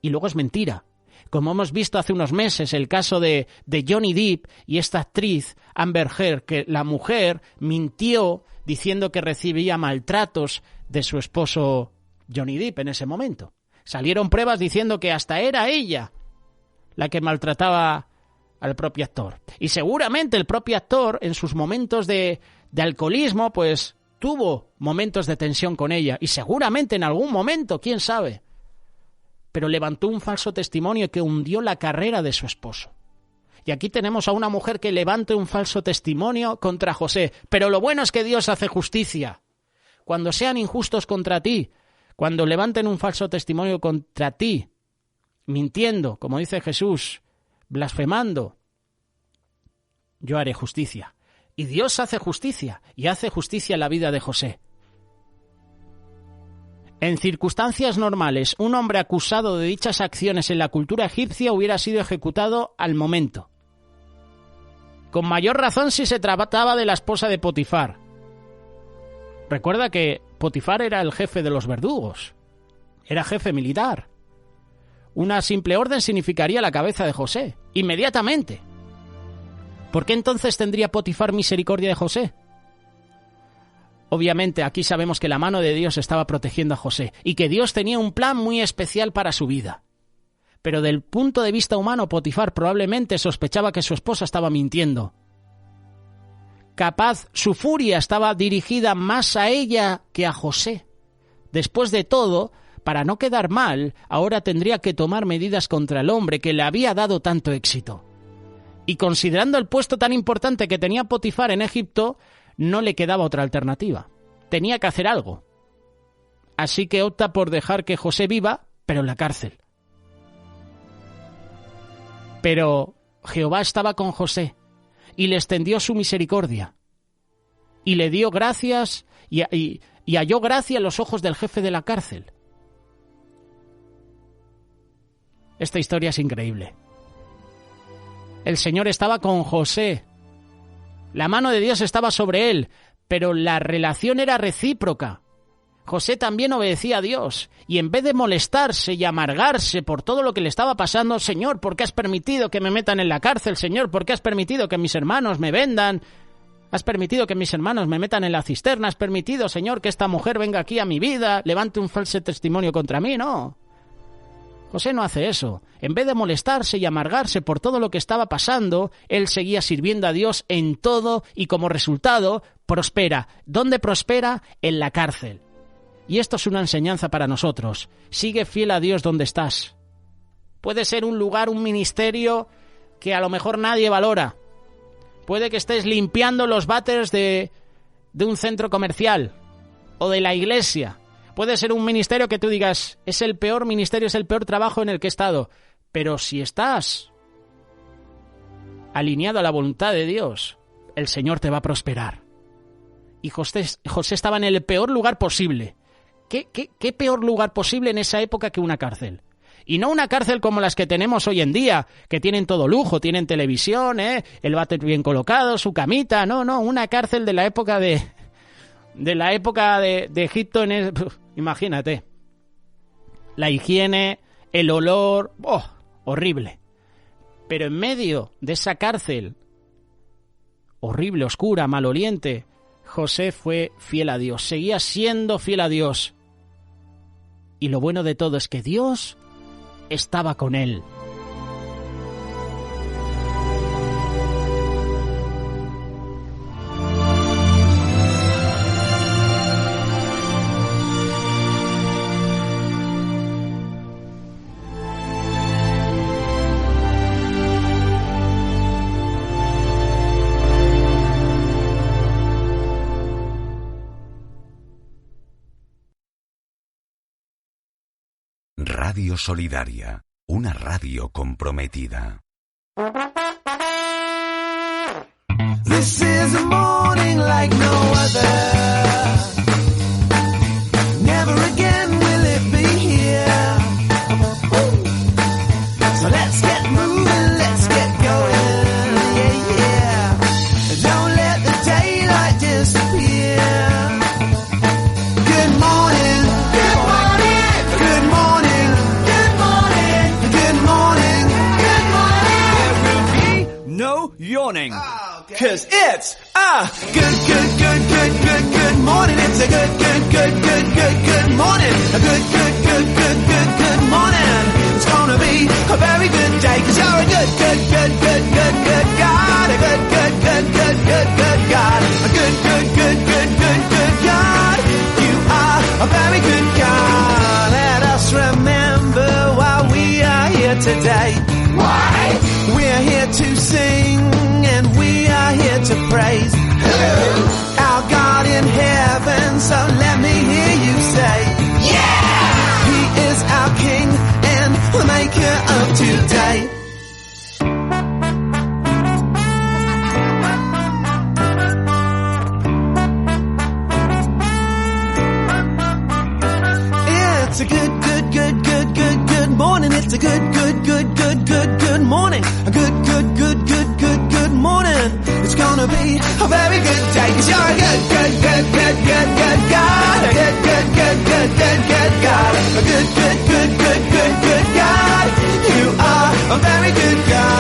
[SPEAKER 1] Y luego es mentira. Como hemos visto hace unos meses el caso de Johnny Depp y esta actriz Amber Heard, que la mujer mintió diciendo que recibía maltratos de su esposo Johnny Depp en ese momento. Salieron pruebas diciendo que hasta era ella la que maltrataba al propio actor. Y seguramente el propio actor en sus momentos de alcoholismo pues tuvo momentos de tensión con ella. Y seguramente en algún momento, quién sabe, pero levantó un falso testimonio que hundió la carrera de su esposo. Y aquí tenemos a una mujer que levanta un falso testimonio contra José. Pero lo bueno es que Dios hace justicia. Cuando sean injustos contra ti, cuando levanten un falso testimonio contra ti, mintiendo, como dice Jesús, blasfemando, yo haré justicia. Y Dios hace justicia, y hace justicia en la vida de José. En circunstancias normales, un hombre acusado de dichas acciones en la cultura egipcia hubiera sido ejecutado al momento. Con mayor razón si se trataba de la esposa de Potifar. Recuerda que Potifar era el jefe de los verdugos. Era jefe militar. Una simple orden significaría la cabeza de José, inmediatamente. ¿Por qué entonces tendría Potifar misericordia de José? Obviamente aquí sabemos que la mano de Dios estaba protegiendo a José y que Dios tenía un plan muy especial para su vida. Pero del punto de vista humano, Potifar probablemente sospechaba que su esposa estaba mintiendo. Capaz, su furia estaba dirigida más a ella que a José. Después de todo, para no quedar mal, ahora tendría que tomar medidas contra el hombre que le había dado tanto éxito. Y considerando el puesto tan importante que tenía Potifar en Egipto, no le quedaba otra alternativa. Tenía que hacer algo. Así que opta por dejar que José viva, pero en la cárcel. Pero Jehová estaba con José y le extendió su misericordia. Y le dio gracias y halló gracia en los ojos del jefe de la cárcel. Esta historia es increíble. El Señor estaba con José. La mano de Dios estaba sobre él, pero la relación era recíproca. José también obedecía a Dios, y en vez de molestarse y amargarse por todo lo que le estaba pasando, Señor, ¿por qué has permitido que me metan en la cárcel? Señor, ¿por qué has permitido que mis hermanos me vendan? ¿Has permitido que mis hermanos me metan en la cisterna? ¿Has permitido, Señor, que esta mujer venga aquí a mi vida, levante un falso testimonio contra mí? No. José no hace eso. En vez de molestarse y amargarse por todo lo que estaba pasando, él seguía sirviendo a Dios en todo y como resultado prospera. ¿Dónde prospera? En la cárcel. Y esto es una enseñanza para nosotros. Sigue fiel a Dios donde estás. Puede ser un lugar, un ministerio que a lo mejor nadie valora. Puede que estés limpiando los váteres de un centro comercial o de la iglesia. Puede ser un ministerio que tú digas, es el peor ministerio, es el peor trabajo en el que he estado. Pero si estás alineado a la voluntad de Dios, el Señor te va a prosperar. Y José estaba en el peor lugar posible. ¿Qué peor lugar posible en esa época que una cárcel? Y no una cárcel como las que tenemos hoy en día, que tienen todo lujo, tienen televisión, el váter bien colocado, su camita. No, una cárcel de la época de Egipto. Imagínate. La higiene, el olor, horrible. Pero en medio de esa cárcel horrible, oscura, maloliente, José fue fiel a Dios, seguía siendo fiel a Dios. Y lo bueno de todo es que Dios estaba con él.
[SPEAKER 6] Radio Solidaria, una radio comprometida.
[SPEAKER 7] This is a morning like no other. Never again will it be here. So let's get moving, let's get going. Yeah. Don't let the daylight disappear. Good morning. Good morning. Good morning. Good morning. Good morning. Good morning. There will be no yawning. 'Cause it's a good morning. It's a good morning. A good morning. It's gonna be a very good day. 'Cause you're a good God. A good God. A good God. You are a very good God. Let us remember why we are here today. Why? We're here to sing and we are here to praise our God in heaven, so let me hear you say, yeah! He is our King and the maker of today. It's a good morning. It's a good morning. A good morning. It's gonna be a very good day. 'Cause you're a good God. A good God. A good God. You are a very good God.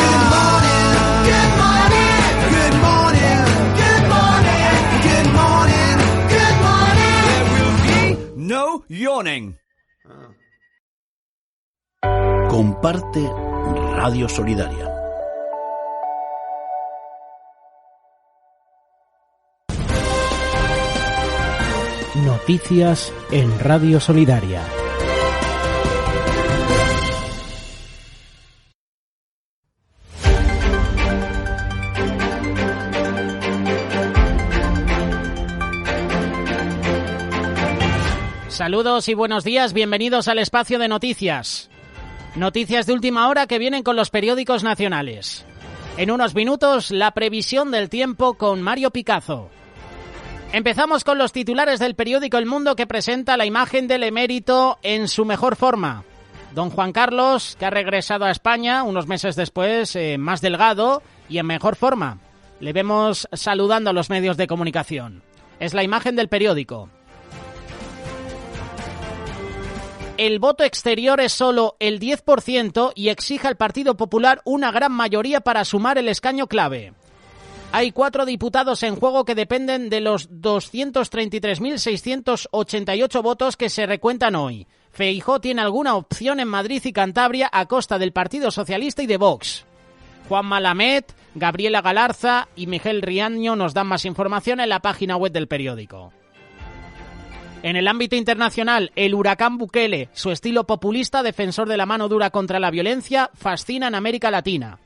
[SPEAKER 7] Good morning. Good morning. Good morning. Good morning. Good morning. There will be no yawning.
[SPEAKER 8] Comparte Radio Solidaria.
[SPEAKER 1] Noticias en Radio Solidaria. Saludos y buenos días, bienvenidos al espacio de noticias. Noticias de última hora que vienen con los periódicos nacionales. En unos minutos, la previsión del tiempo con Mario Picazo. Empezamos con los titulares del periódico El Mundo, que presenta la imagen del emérito en su mejor forma. Don Juan Carlos, que ha regresado a España unos meses después, más delgado y en mejor forma. Le vemos saludando a los medios de comunicación. Es la imagen del periódico. El voto exterior es solo el 10% y exige al Partido Popular una gran mayoría para sumar el escaño clave. Hay 4 diputados en juego que dependen de los 233.688 votos que se recuentan hoy. Feijóo tiene alguna opción en Madrid y Cantabria a costa del Partido Socialista y de Vox. Juan Malamet, Gabriela Galarza y Miguel Riaño nos dan más información en la página web del periódico. En el ámbito internacional, el huracán Bukele, su estilo populista, defensor de la mano dura contra la violencia, fascina en América Latina.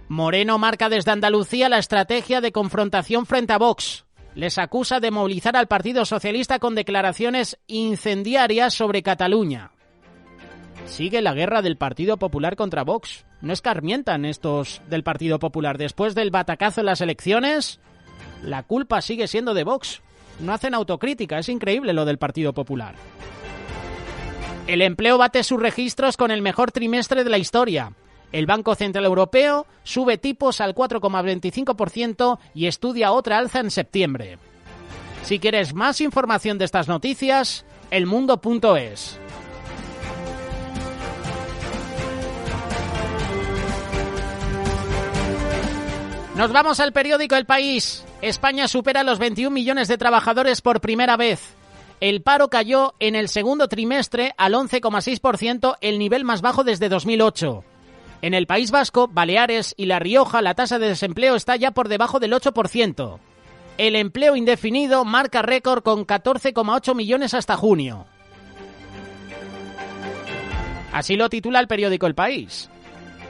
[SPEAKER 1] Moreno marca desde Andalucía la estrategia de confrontación frente a Vox. Les acusa de movilizar al Partido Socialista con declaraciones incendiarias sobre Cataluña. Sigue la guerra del Partido Popular contra Vox. No escarmientan estos del Partido Popular. Después del batacazo en las elecciones, la culpa sigue siendo de Vox. No hacen autocrítica, es increíble lo del Partido Popular. El empleo bate sus registros con el mejor trimestre de la historia. El Banco Central Europeo sube tipos al 4,25% y estudia otra alza en septiembre. Si quieres más información de estas noticias, elmundo.es. Nos vamos al periódico El País. España supera los 21 millones de trabajadores por primera vez. El paro cayó en el segundo trimestre al 11,6%, el nivel más bajo desde 2008. En el País Vasco, Baleares y La Rioja, la tasa de desempleo está ya por debajo del 8%. El empleo indefinido marca récord con 14,8 millones hasta junio. Así lo titula el periódico El País.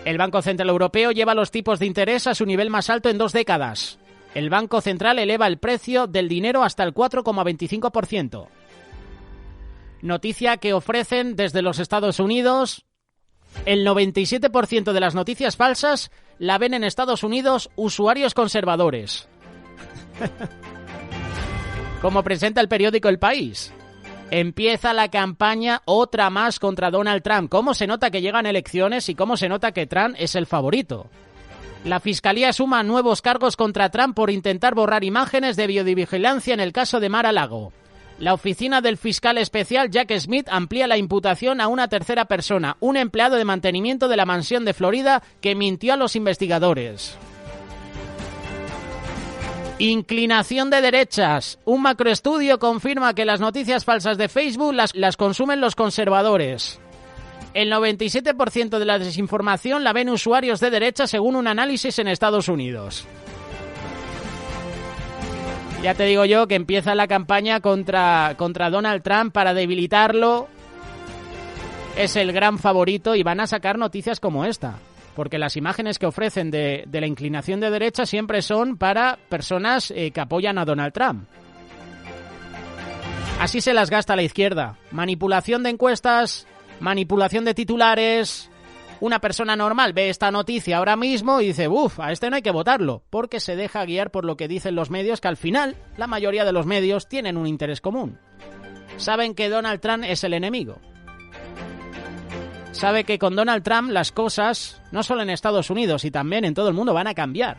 [SPEAKER 1] El Banco Central Europeo lleva los tipos de interés a su nivel más alto en 2 décadas. El Banco Central eleva el precio del dinero hasta el 4,25%. Noticia que ofrecen desde los Estados Unidos. El 97% de las noticias falsas la ven en Estados Unidos usuarios conservadores. Como presenta el periódico El País. Empieza la campaña, otra más contra Donald Trump. ¿Cómo se nota que llegan elecciones y cómo se nota que Trump es el favorito? La Fiscalía suma nuevos cargos contra Trump por intentar borrar imágenes de videovigilancia en el caso de Mar-a-Lago. La oficina del fiscal especial Jack Smith amplía la imputación a una tercera persona, un empleado de mantenimiento de la mansión de Florida que mintió a los investigadores. Inclinación de derechas. Un macroestudio confirma que las noticias falsas de Facebook las consumen los conservadores. El 97% de la desinformación la ven usuarios de derecha según un análisis en Estados Unidos. Ya te digo yo que empieza la campaña contra Donald Trump para debilitarlo. Es el gran favorito y van a sacar noticias como esta. Porque las imágenes que ofrecen de la inclinación de derecha siempre son para personas que apoyan a Donald Trump. Así se las gasta la izquierda. Manipulación de encuestas, manipulación de titulares. Una persona normal ve esta noticia ahora mismo y dice, a este no hay que votarlo, porque se deja guiar por lo que dicen los medios, que al final la mayoría de los medios tienen un interés común. Saben que Donald Trump es el enemigo. Sabe que con Donald Trump las cosas, no solo en Estados Unidos y también en todo el mundo, van a cambiar.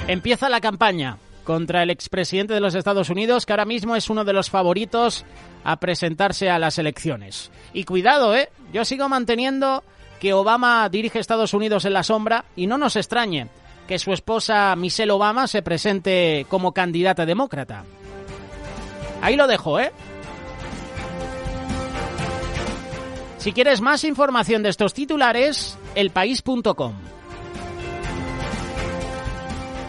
[SPEAKER 1] Empieza la campaña contra el expresidente de los Estados Unidos, que ahora mismo es uno de los favoritos a presentarse a las elecciones. Y cuidado, yo sigo manteniendo que Obama dirige Estados Unidos en la sombra y no nos extrañe que su esposa Michelle Obama se presente como candidata demócrata. Ahí lo dejo, Si quieres más información de estos titulares, elpaís.com.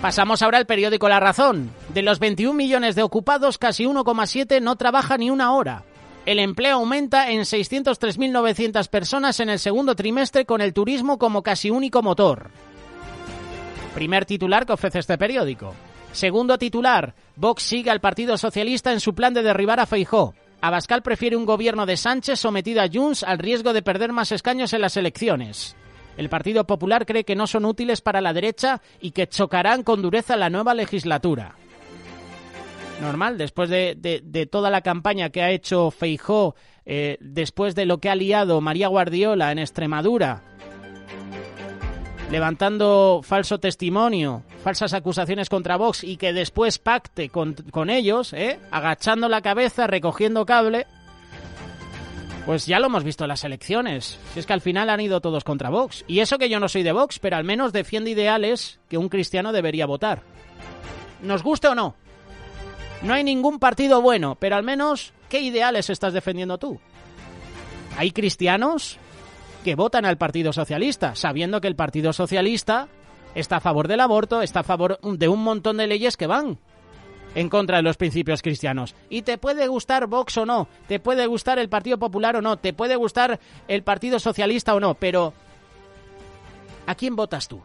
[SPEAKER 1] Pasamos ahora al periódico La Razón. De los 21 millones de ocupados, casi 1,7 no trabaja ni una hora. El empleo aumenta en 603.900 personas en el segundo trimestre, con el turismo como casi único motor. Primer titular que ofrece este periódico. Segundo titular, Vox sigue al Partido Socialista en su plan de derribar a Feijóo. Abascal prefiere un gobierno de Sánchez sometido a Junts al riesgo de perder más escaños en las elecciones. El Partido Popular cree que no son útiles para la derecha y que chocarán con dureza la nueva legislatura. Normal, después de toda la campaña que ha hecho Feijóo, después de lo que ha liado María Guardiola en Extremadura, levantando falso testimonio, falsas acusaciones contra Vox y que después pacte con ellos, agachando la cabeza, recogiendo cable, pues ya lo hemos visto en las elecciones. Si es que al final han ido todos contra Vox. Y eso que yo no soy de Vox, pero al menos defiende ideales que un cristiano debería votar. ¿Nos guste o no? No hay ningún partido bueno, pero al menos, ¿qué ideales estás defendiendo tú? Hay cristianos que votan al Partido Socialista, sabiendo que el Partido Socialista está a favor del aborto, está a favor de un montón de leyes que van en contra de los principios cristianos. Y te puede gustar Vox o no, te puede gustar el Partido Popular o no, te puede gustar el Partido Socialista o no, pero ¿a quién votas tú?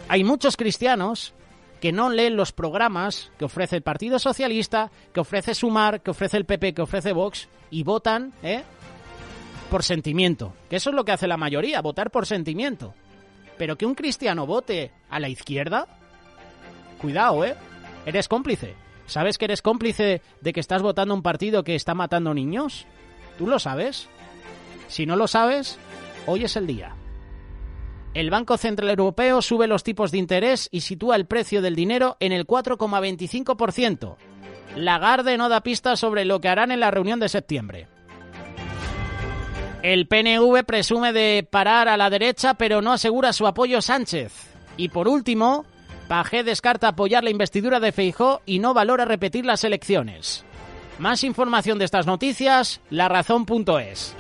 [SPEAKER 1] Hay muchos cristianos que no leen los programas que ofrece el Partido Socialista, que ofrece Sumar, que ofrece el PP, que ofrece Vox, y votan, por sentimiento. Que eso es lo que hace la mayoría, votar por sentimiento. Pero que un cristiano vote a la izquierda, cuidado, eres cómplice. ¿Sabes que eres cómplice de que estás votando un partido que está matando niños? ¿Tú lo sabes? Si no lo sabes, hoy es el día. El Banco Central Europeo sube los tipos de interés y sitúa el precio del dinero en el 4,25%. Lagarde no da pistas sobre lo que harán en la reunión de septiembre. El PNV presume de parar a la derecha, pero no asegura su apoyo a Sánchez. Y por último, Pagé descarta apoyar la investidura de Feijóo y no valora repetir las elecciones. Más información de estas noticias, larazón.es.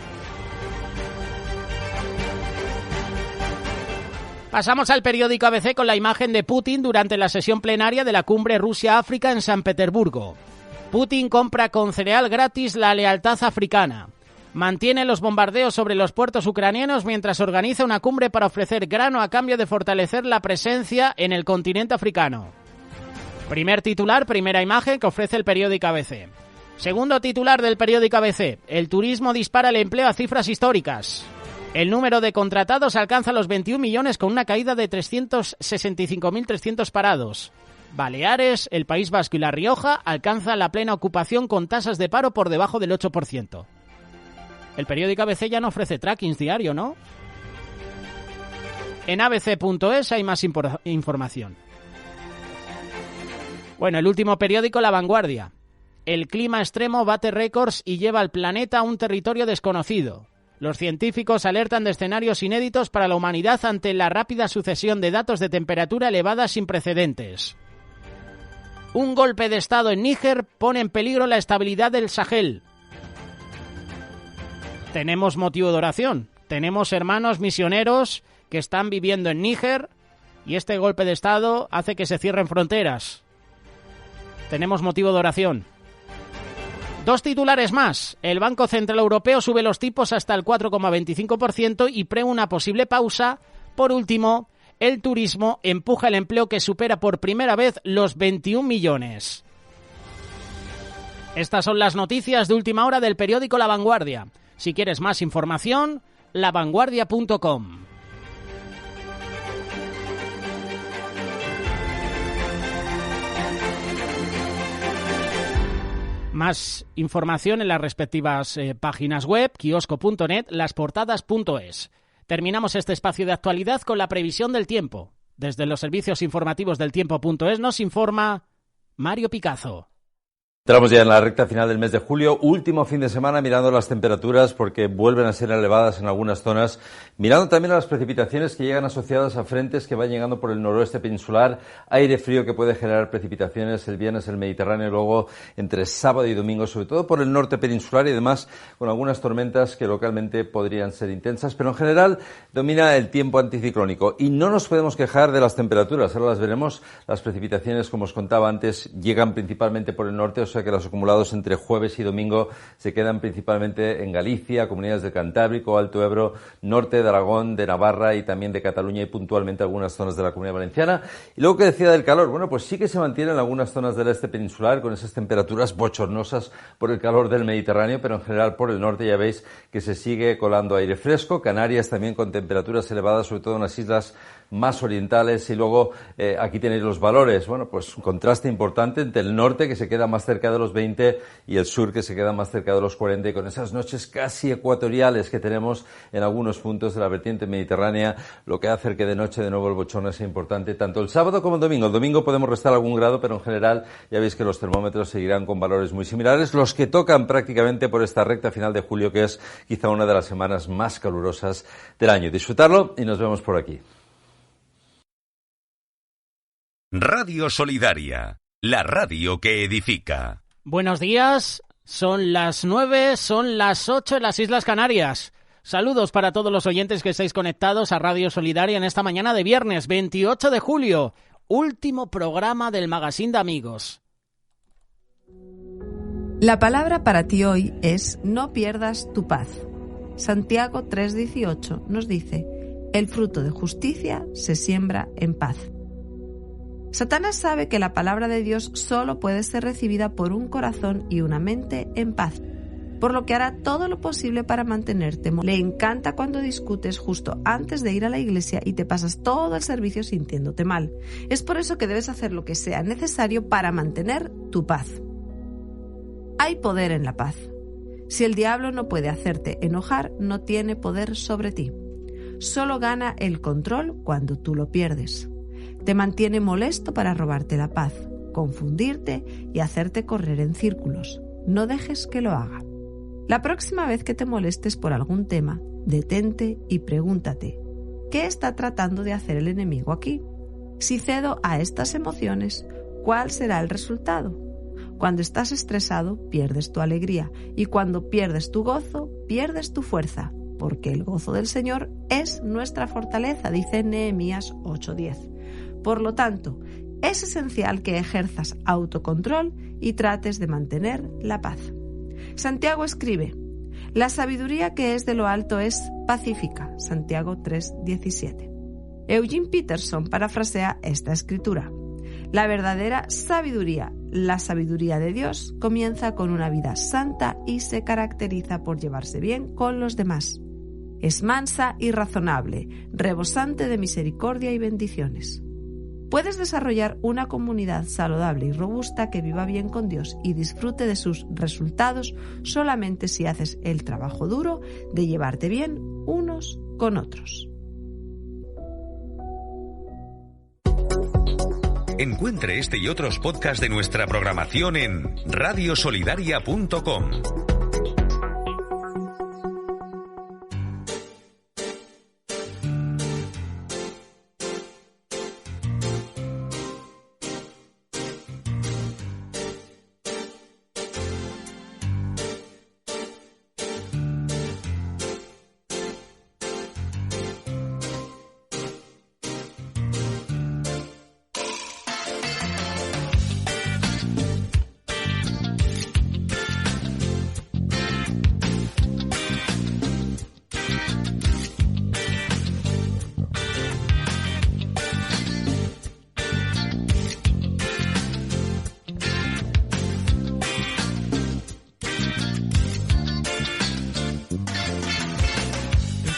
[SPEAKER 1] Pasamos al periódico ABC con la imagen de Putin durante la sesión plenaria de la cumbre Rusia-África en San Petersburgo. Putin compra con cereal gratis la lealtad africana. Mantiene los bombardeos sobre los puertos ucranianos mientras organiza una cumbre para ofrecer grano a cambio de fortalecer la presencia en el continente africano. Primer titular, primera imagen que ofrece el periódico ABC. Segundo titular del periódico ABC. El turismo dispara el empleo a cifras históricas. El número de contratados alcanza los 21 millones con una caída de 365.300 parados. Baleares, el País Vasco y La Rioja alcanzan la plena ocupación con tasas de paro por debajo del 8%. El periódico ABC ya no ofrece trackings diario, ¿no? En abc.es hay más información. Bueno, el último periódico, La Vanguardia. El clima extremo bate récords y lleva al planeta a un territorio desconocido. Los científicos alertan de escenarios inéditos para la humanidad ante la rápida sucesión de datos de temperatura elevada sin precedentes. Un golpe de Estado en Níger pone en peligro la estabilidad del Sahel. Tenemos motivo de oración. Tenemos hermanos misioneros que están viviendo en Níger y este golpe de Estado hace que se cierren fronteras. Tenemos motivo de oración. Dos titulares más. El Banco Central Europeo sube los tipos hasta el 4,25% y prevé una posible pausa. Por último, el turismo empuja el empleo que supera por primera vez los 21 millones. Estas son las noticias de última hora del periódico La Vanguardia. Si quieres más información, lavanguardia.com. Más información en las respectivas páginas web, kiosco.net, lasportadas.es. Terminamos este espacio de actualidad con la previsión del tiempo. Desde los servicios informativos del tiempo.es nos informa Mario Picazo.
[SPEAKER 9] Entramos ya en la recta final del mes de julio, último fin de semana mirando las temperaturas porque vuelven a ser elevadas en algunas zonas, mirando también a las precipitaciones que llegan asociadas a frentes que van llegando por el noroeste peninsular, aire frío que puede generar precipitaciones el viernes en el Mediterráneo y luego entre sábado y domingo, sobre todo por el norte peninsular y además con algunas tormentas que localmente podrían ser intensas, pero en general domina el tiempo anticiclónico y no nos podemos quejar de las temperaturas, ahora las veremos. Las precipitaciones, como os contaba antes, llegan principalmente por el norte, o sea que los acumulados entre jueves y domingo se quedan principalmente en Galicia, comunidades del Cantábrico, Alto Ebro, norte de Aragón, de Navarra y también de Cataluña y puntualmente algunas zonas de la Comunidad Valenciana. Y luego, ¿qué decía del calor? Bueno, pues sí que se mantiene en algunas zonas del este peninsular con esas temperaturas bochornosas por el calor del Mediterráneo, pero en general por el norte ya veis que se sigue colando aire fresco. Canarias también con temperaturas elevadas, sobre todo en las islas más orientales, y luego aquí tenéis los valores. Bueno, pues un contraste importante entre el norte, que se queda más cerca de los 20, y el sur, que se queda más cerca de los 40, y con esas noches casi ecuatoriales que tenemos en algunos puntos de la vertiente mediterránea, lo que hace que de noche de nuevo el bochorno sea importante tanto el sábado como el domingo. El domingo podemos restar algún grado, pero en general ya veis que los termómetros seguirán con valores muy similares, los que tocan prácticamente por esta recta final de julio, que es quizá una de las semanas más calurosas del año. Disfrutarlo y nos vemos por aquí.
[SPEAKER 6] Radio Solidaria, la radio que edifica.
[SPEAKER 1] Buenos días, son las 9, son las 8 en las Islas Canarias. Saludos para todos los oyentes que estáis conectados a Radio Solidaria en esta mañana de viernes 28 de julio, último programa del Magazín de Amigos.
[SPEAKER 10] La palabra para ti hoy es no pierdas tu paz. Santiago 3:18 nos dice: el fruto de justicia se siembra en paz. Satanás sabe que la palabra de Dios solo puede ser recibida por un corazón y una mente en paz, por lo que hará todo lo posible para mantenerte. Le encanta cuando discutes justo antes de ir a la iglesia y te pasas todo el servicio sintiéndote mal. Es por eso que debes hacer lo que sea necesario para mantener tu paz. Hay poder en la paz. Si el diablo no puede hacerte enojar, no tiene poder sobre ti. Solo gana el control cuando tú lo pierdes. Te mantiene molesto para robarte la paz, confundirte y hacerte correr en círculos. No dejes que lo haga. La próxima vez que te molestes por algún tema, detente y pregúntate: ¿qué está tratando de hacer el enemigo aquí? Si cedo a estas emociones, ¿cuál será el resultado? Cuando estás estresado, pierdes tu alegría, y cuando pierdes tu gozo, pierdes tu fuerza, porque el gozo del Señor es nuestra fortaleza, dice Nehemías 8:10. Por lo tanto, es esencial que ejerzas autocontrol y trates de mantener la paz. Santiago escribe: la sabiduría que es de lo alto es pacífica, Santiago 3:17. Eugene Peterson parafrasea esta escritura: la verdadera sabiduría, la sabiduría de Dios, comienza con una vida santa y se caracteriza por llevarse bien con los demás. Es mansa y razonable, rebosante de misericordia y bendiciones. Puedes desarrollar una comunidad saludable y robusta que viva bien con Dios y disfrute de sus resultados solamente si haces el trabajo duro de llevarte bien unos con otros.
[SPEAKER 6] Encuentre este y otros podcasts de nuestra programación en radiosolidaria.com.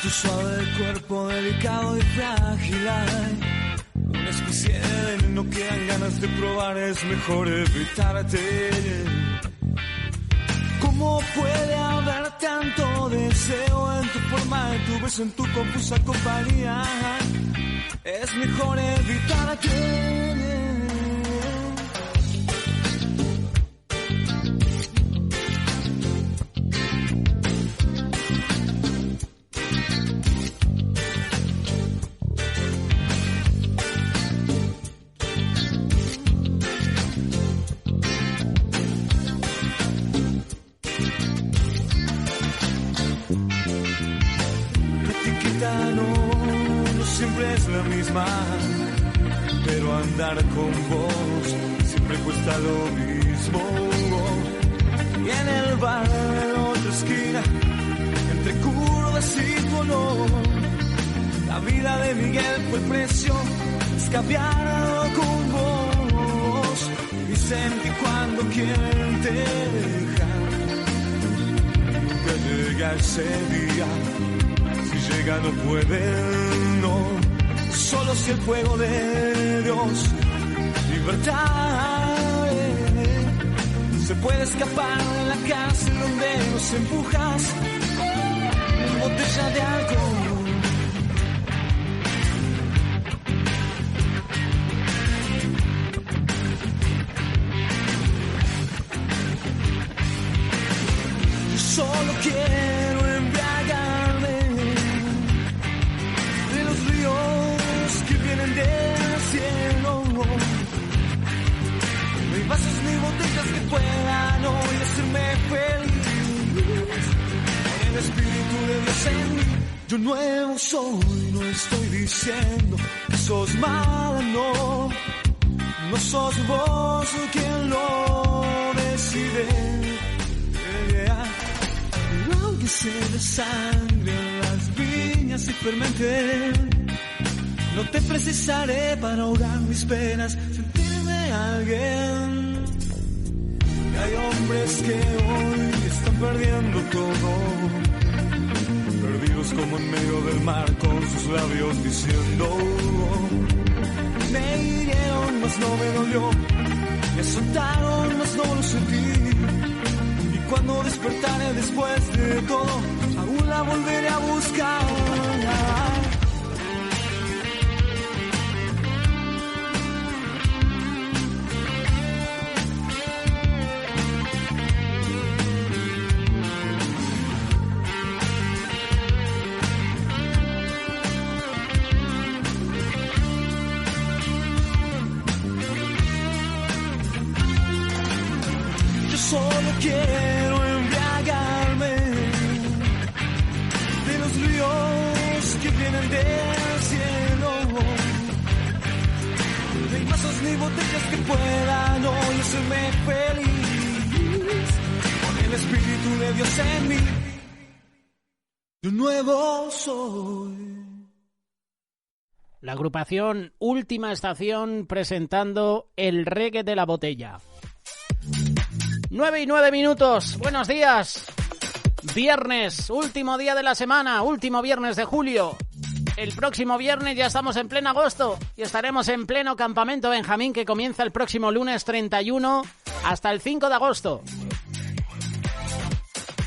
[SPEAKER 7] Suave cuerpo delicado y frágil hay una especie de veneno que dan ganas de probar, es mejor evitarte. ¿Cómo puede haber tanto deseo en tu forma, en tu beso, en tu confusa compañía? Es mejor evitarte. Pero andar con vos siempre cuesta lo mismo. Y en el bar de la otra esquina, entre curvas y color, la vida de Miguel fue el precio escabiado con vos. Y sentí cuando quieren te dejar, nunca llega ese día. Si llega no pueden, no. solo si el fuego de Dios, libertad. Se puede escapar de la cárcel donde nos empujas en botella de alcohol. Yo solo quiero embriagarme de los ríos que vienen del cielo. No hay vasos ni botellas que puedan hoy hacerme feliz. Con el Espíritu de Dios en mí, yo nuevo soy. No estoy diciendo que sos mala, no. No sos vos quien lo decide. Pero aunque se desangren las viñas y fermente, no te precisaré para ahogar mis penas, sentirme alguien. Y hay hombres que hoy están perdiendo todo, perdidos como en medio del mar con sus labios diciendo: me hirieron, mas no me dolió, me azotaron, mas no lo sentí. Y cuando despertaré después de todo, aún la volveré a buscar. Solo quiero embriagarme de los ríos que vienen del cielo. No hay vasos ni botellas que puedan hoy hacerme feliz. Con el Espíritu de Dios en mí, yo nuevo soy.
[SPEAKER 1] La agrupación Última Estación presentando el reggae de la botella. 9:09. Buenos días. Viernes, último día de la semana, último viernes de julio. El próximo viernes ya estamos en pleno agosto y estaremos en pleno campamento Benjamín, que comienza el próximo lunes 31 hasta el 5 de agosto.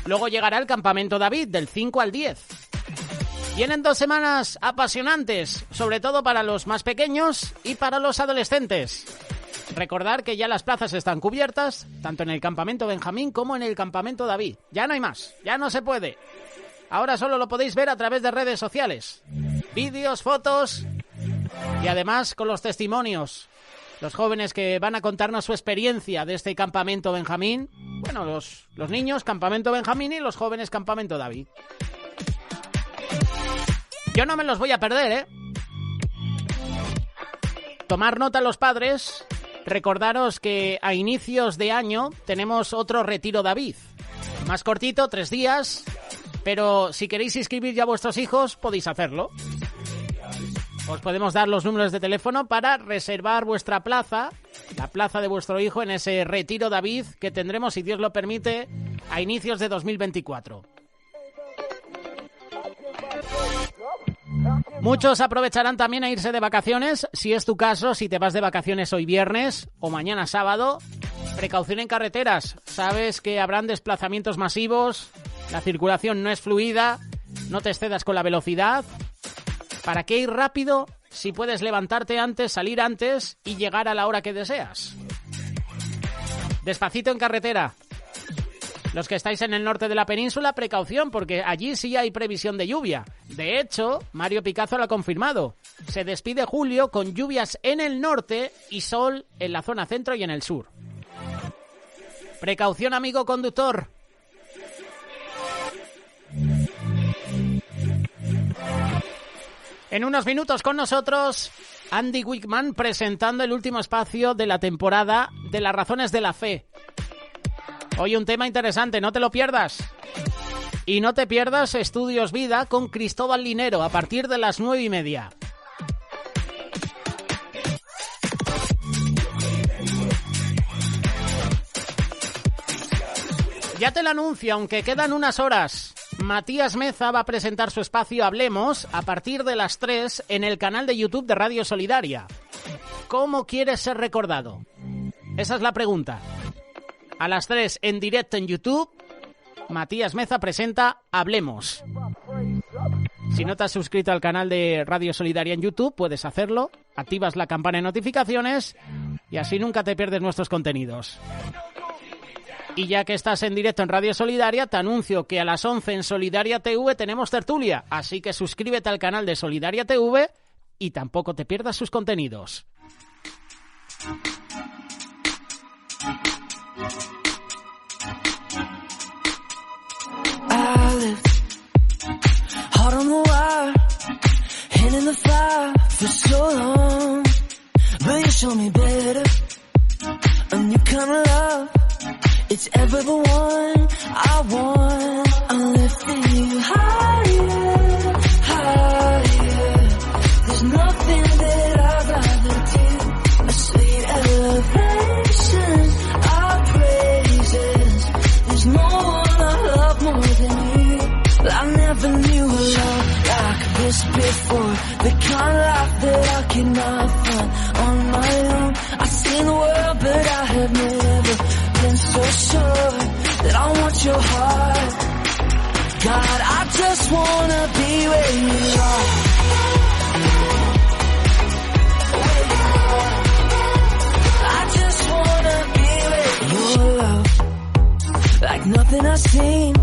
[SPEAKER 1] Luego llegará el campamento David del 5 al 10. Vienen 2 semanas apasionantes, sobre todo para los más pequeños y para los adolescentes. Recordar que ya las plazas están cubiertas, tanto en el campamento Benjamín como en el campamento David. Ya no hay más, ya no se puede. Ahora solo lo podéis ver a través de redes sociales. Vídeos, fotos y además con los testimonios. Los jóvenes que van a contarnos su experiencia de este campamento Benjamín. Bueno, los niños campamento Benjamín y los jóvenes campamento David. Yo no me los voy a perder, ¿eh? Tomar nota los padres. Recordaros que a inicios de año tenemos otro retiro David. Más cortito, 3 días. Pero si queréis inscribir ya a vuestros hijos, podéis hacerlo. Os podemos dar los números de teléfono para reservar vuestra plaza, la plaza de vuestro hijo en ese retiro David que tendremos, si Dios lo permite, a inicios de 2024. Muchos aprovecharán también a irse de vacaciones. Si es tu caso, si te vas de vacaciones hoy viernes o mañana sábado, precaución en carreteras. Sabes que habrán desplazamientos masivos, la circulación no es fluida, no te excedas con la velocidad. ¿Para qué ir rápido si puedes levantarte antes, salir antes y llegar a la hora que deseas? Despacito en carretera. Los que estáis en el norte de la península, precaución, porque allí sí hay previsión de lluvia. De hecho, Mario Picazo lo ha confirmado. Se despide julio con lluvias en el norte y sol en la zona centro y en el sur. Precaución, amigo conductor. En unos minutos con nosotros, Andy Wickman presentando el último espacio de la temporada de Las Razones de la Fe. Hoy un tema interesante, no te lo pierdas. Y no te pierdas Estudios Vida con Cristóbal Linero a partir de las 9:30. Ya te lo anuncio, aunque quedan unas horas. Matías Meza va a presentar su espacio Hablemos a partir de las 3 en el canal de YouTube de Radio Solidaria. ¿Cómo quieres ser recordado? Esa es la pregunta. A las 3 en directo en YouTube, Matías Meza presenta Hablemos. Si no te has suscrito al canal de Radio Solidaria en YouTube, puedes hacerlo, activas la campana de notificaciones y así nunca te pierdes nuestros contenidos. Y ya que estás en directo en Radio Solidaria, te anuncio que a las 11 en Solidaria TV tenemos tertulia, así que suscríbete al canal de Solidaria TV y tampoco te pierdas sus contenidos.
[SPEAKER 7] Heart on the wire, hand in the fire for so long. But you show me better, a new kind of love. It's ever the one I want. I'm lifting you higher, higher. There's nothing that I'd rather do. A sweet elevation, our praises. There's no one I love more than you. I never knew a love like this before. The kind of life that I cannot find on my own. I've seen the world, but I have never been so sure that I want your heart. God, I just wanna be where you are. Where you are. I just wanna be where your love, like nothing I've seen.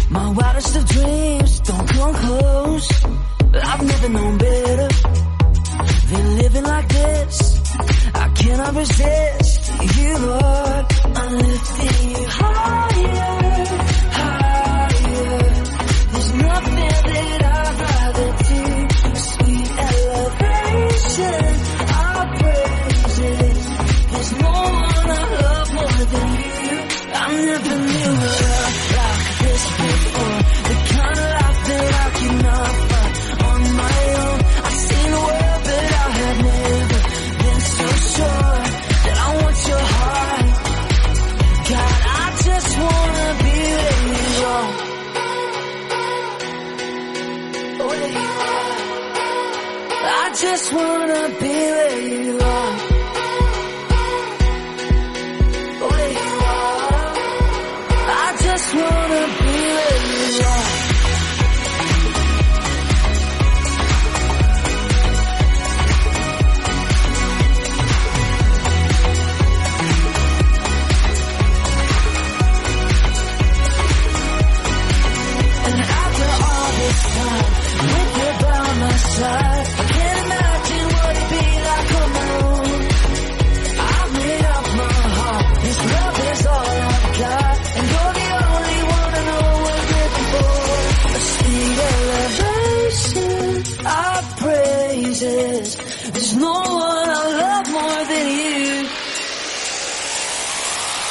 [SPEAKER 7] My wildest of dreams don't come close. I've never known better than living like this. I cannot resist you, Lord. I'm lifting you higher, higher. There's nothing that I'd rather do. A sweet elevation, our praises. There's no one I love more than you. I never knew a love like this before. The kind of life that I cannot find on my own. I've seen the world, but I have never been so sure that I want your heart. God, I just wanna be where you are. Where you are. I just wanna be where you are. Where you are. I just wanna be where you are. And after all this time, with you by my side, I can't imagine what it'd be like on my own. I've made up my heart, this love is all I've got, and you're the only one I know we're living for. A sweet elevation, our praises. There's no one I love more than you.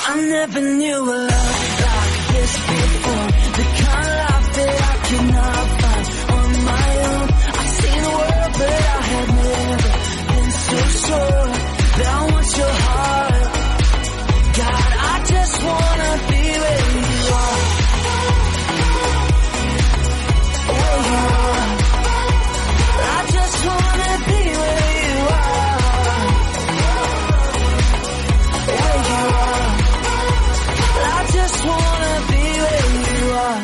[SPEAKER 7] I never knew a love like this before. The kind of life that I cannot find on my own. I've seen the world, but I have never been so sure that I want your heart. God, I just wanna be where you are. Where you are. I just wanna be where you are. Where you are. I just wanna be where you are.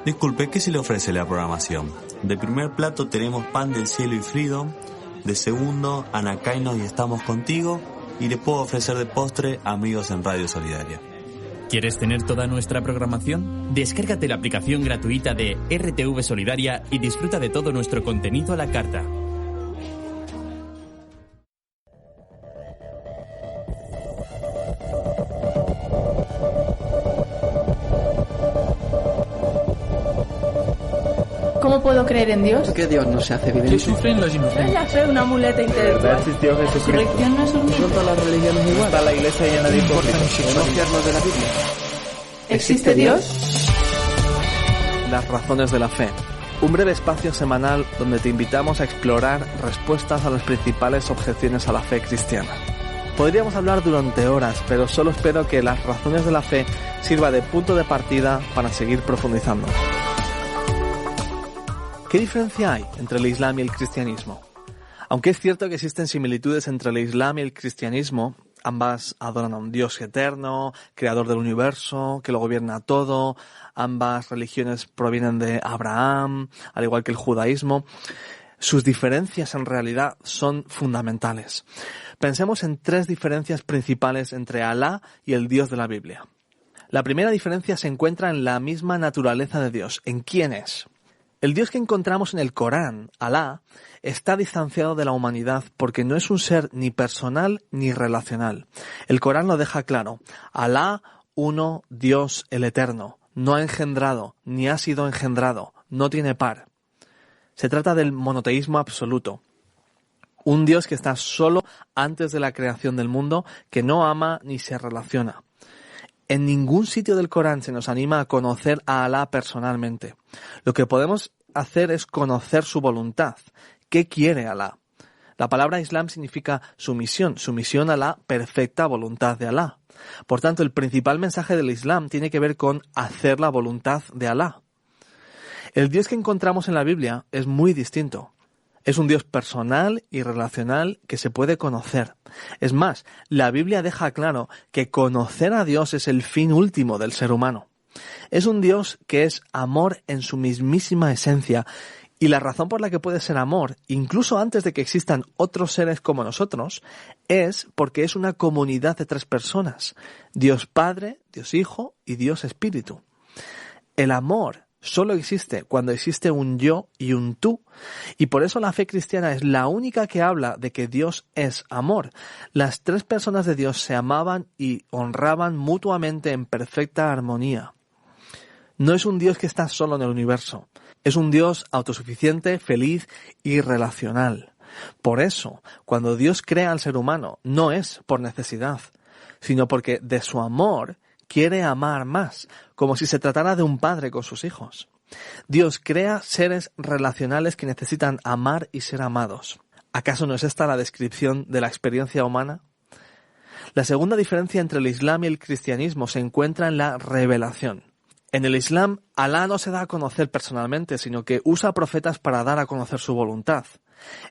[SPEAKER 11] Disculpe, ¿qué se le ofrece la programación? De primer plato tenemos Pan del Cielo y Freedom. De segundo, Anacainos y Estamos Contigo. Y le puedo ofrecer de postre Amigos en Radio Solidaria.
[SPEAKER 12] ¿Quieres tener toda nuestra programación? Descárgate la aplicación gratuita de RTV Solidaria y disfruta de todo nuestro contenido a la carta.
[SPEAKER 13] ¿Cómo puedo creer en Dios?
[SPEAKER 14] ¿Por qué Dios no se hace evidente?
[SPEAKER 13] Si sufren los inocentes. Ya sé, una muleta intelectual.
[SPEAKER 14] existió Jesucristo.
[SPEAKER 13] Resurrección no es un mito.
[SPEAKER 14] ¿Son todas las religiones igual? Está la iglesia llena de hipócritas. ¿Denunciarnos de la Biblia?
[SPEAKER 13] ¿Existe Dios?
[SPEAKER 15] Las razones de la fe. Un breve espacio semanal donde te invitamos a explorar respuestas a las principales objeciones a la fe cristiana. Podríamos hablar durante horas, pero solo espero que las razones de la fe sirva de punto de partida para seguir profundizando. ¿Qué diferencia hay entre el Islam y el cristianismo? Aunque es cierto que existen similitudes entre el Islam y el cristianismo, ambas adoran a un Dios eterno, creador del universo, que lo gobierna todo, ambas religiones provienen de Abraham, al igual que el judaísmo. Sus diferencias en realidad son fundamentales. Pensemos en 3 diferencias principales entre Alá y el Dios de la Biblia. La primera diferencia se encuentra en la misma naturaleza de Dios, en quién es. El Dios que encontramos en el Corán, Alá, está distanciado de la humanidad porque no es un ser ni personal ni relacional. El Corán lo deja claro. Alá, uno, Dios, el Eterno. No ha engendrado, ni ha sido engendrado. No tiene par. Se trata del monoteísmo absoluto. Un Dios que está solo antes de la creación del mundo, que no ama ni se relaciona. En ningún sitio del Corán se nos anima a conocer a Alá personalmente. Lo que podemos hacer es conocer su voluntad. ¿Qué quiere Alá? La palabra Islam significa sumisión a la perfecta voluntad de Alá. Por tanto, el principal mensaje del Islam tiene que ver con hacer la voluntad de Alá. El Dios que encontramos en la Biblia es muy distinto. Es un Dios personal y relacional que se puede conocer. Es más, la Biblia deja claro que conocer a Dios es el fin último del ser humano. Es un Dios que es amor en su mismísima esencia, y la razón por la que puede ser amor, incluso antes de que existan otros seres como nosotros, es porque es una comunidad de 3 personas: Dios Padre, Dios Hijo y Dios Espíritu. El amor solo existe cuando existe un yo y un tú, y por eso la fe cristiana es la única que habla de que Dios es amor. Las 3 personas de Dios se amaban y honraban mutuamente en perfecta armonía. No es un Dios que está solo en el universo, es un Dios autosuficiente, feliz y relacional. Por eso, cuando Dios crea al ser humano, no es por necesidad, sino porque de su amor quiere amar más, como si se tratara de un padre con sus hijos. Dios crea seres relacionales que necesitan amar y ser amados. ¿Acaso no es esta la descripción de la experiencia humana? La segunda diferencia entre el Islam y el cristianismo se encuentra en la revelación. En el Islam, Alá no se da a conocer personalmente, sino que usa profetas para dar a conocer su voluntad.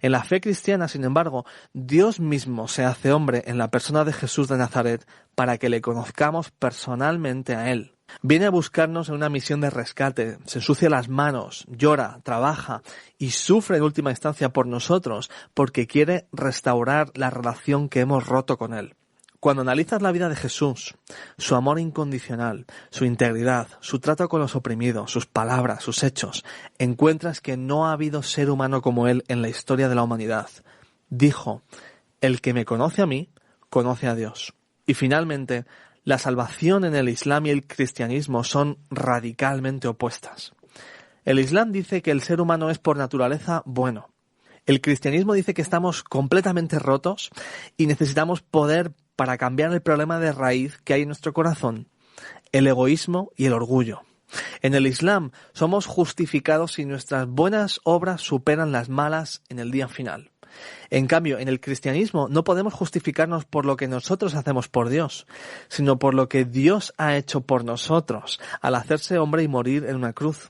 [SPEAKER 15] En la fe cristiana, sin embargo, Dios mismo se hace hombre en la persona de Jesús de Nazaret para que le conozcamos personalmente a Él. Viene a buscarnos en una misión de rescate, se ensucia las manos, llora, trabaja y sufre en última instancia por nosotros porque quiere restaurar la relación que hemos roto con Él. Cuando analizas la vida de Jesús, su amor incondicional, su integridad, su trato con los oprimidos, sus palabras, sus hechos, encuentras que no ha habido ser humano como Él en la historia de la humanidad. Dijo: el que me conoce a mí, conoce a Dios. Y finalmente, la salvación en el Islam y el cristianismo son radicalmente opuestas. El Islam dice que el ser humano es por naturaleza bueno. El cristianismo dice que estamos completamente rotos y necesitamos poder para cambiar el problema de raíz que hay en nuestro corazón, el egoísmo y el orgullo. En el Islam somos justificados si nuestras buenas obras superan las malas en el día final. En cambio, en el cristianismo no podemos justificarnos por lo que nosotros hacemos por Dios, sino por lo que Dios ha hecho por nosotros al hacerse hombre y morir en una cruz.